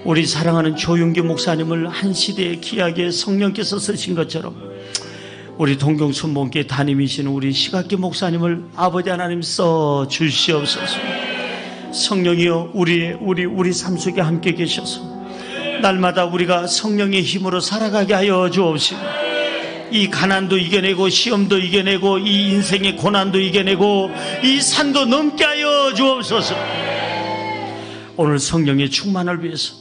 S1: 우리 사랑하는 조윤기 목사님을 한 시대에 귀하게 성령께서 쓰신 것처럼 우리 동경 순복음교회 담임이신 우리 시각기 목사님을 아버지 하나님 써 주시옵소서. 성령이여 우리 삶 속에 함께 계셔서 날마다 우리가 성령의 힘으로 살아가게 하여 주옵시고, 이 가난도 이겨내고 시험도 이겨내고 이 인생의 고난도 이겨내고 이 산도 넘게 하여 주옵소서. 오늘 성령의 충만을 위해서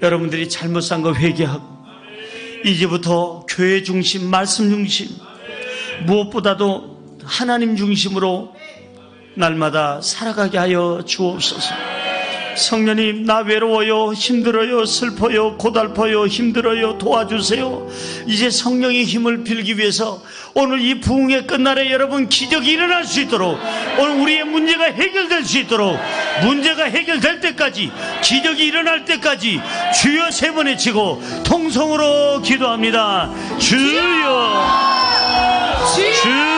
S1: 여러분들이 잘못 산 거 회개하고 이제부터 교회 중심, 말씀 중심, 무엇보다도 하나님 중심으로 날마다 살아가게 하여 주옵소서. 성령님, 나 외로워요, 힘들어요, 슬퍼요, 고달퍼요, 힘들어요, 도와주세요. 이제 성령의 힘을 빌기 위해서 오늘 이 부흥의 끝날에 여러분 기적이 일어날 수 있도록, 오늘 우리의 문제가 해결될 수 있도록, 문제가 해결될 때까지, 기적이 일어날 때까지 주여 3번 외치고 통성으로 기도합니다. 주여, 주여.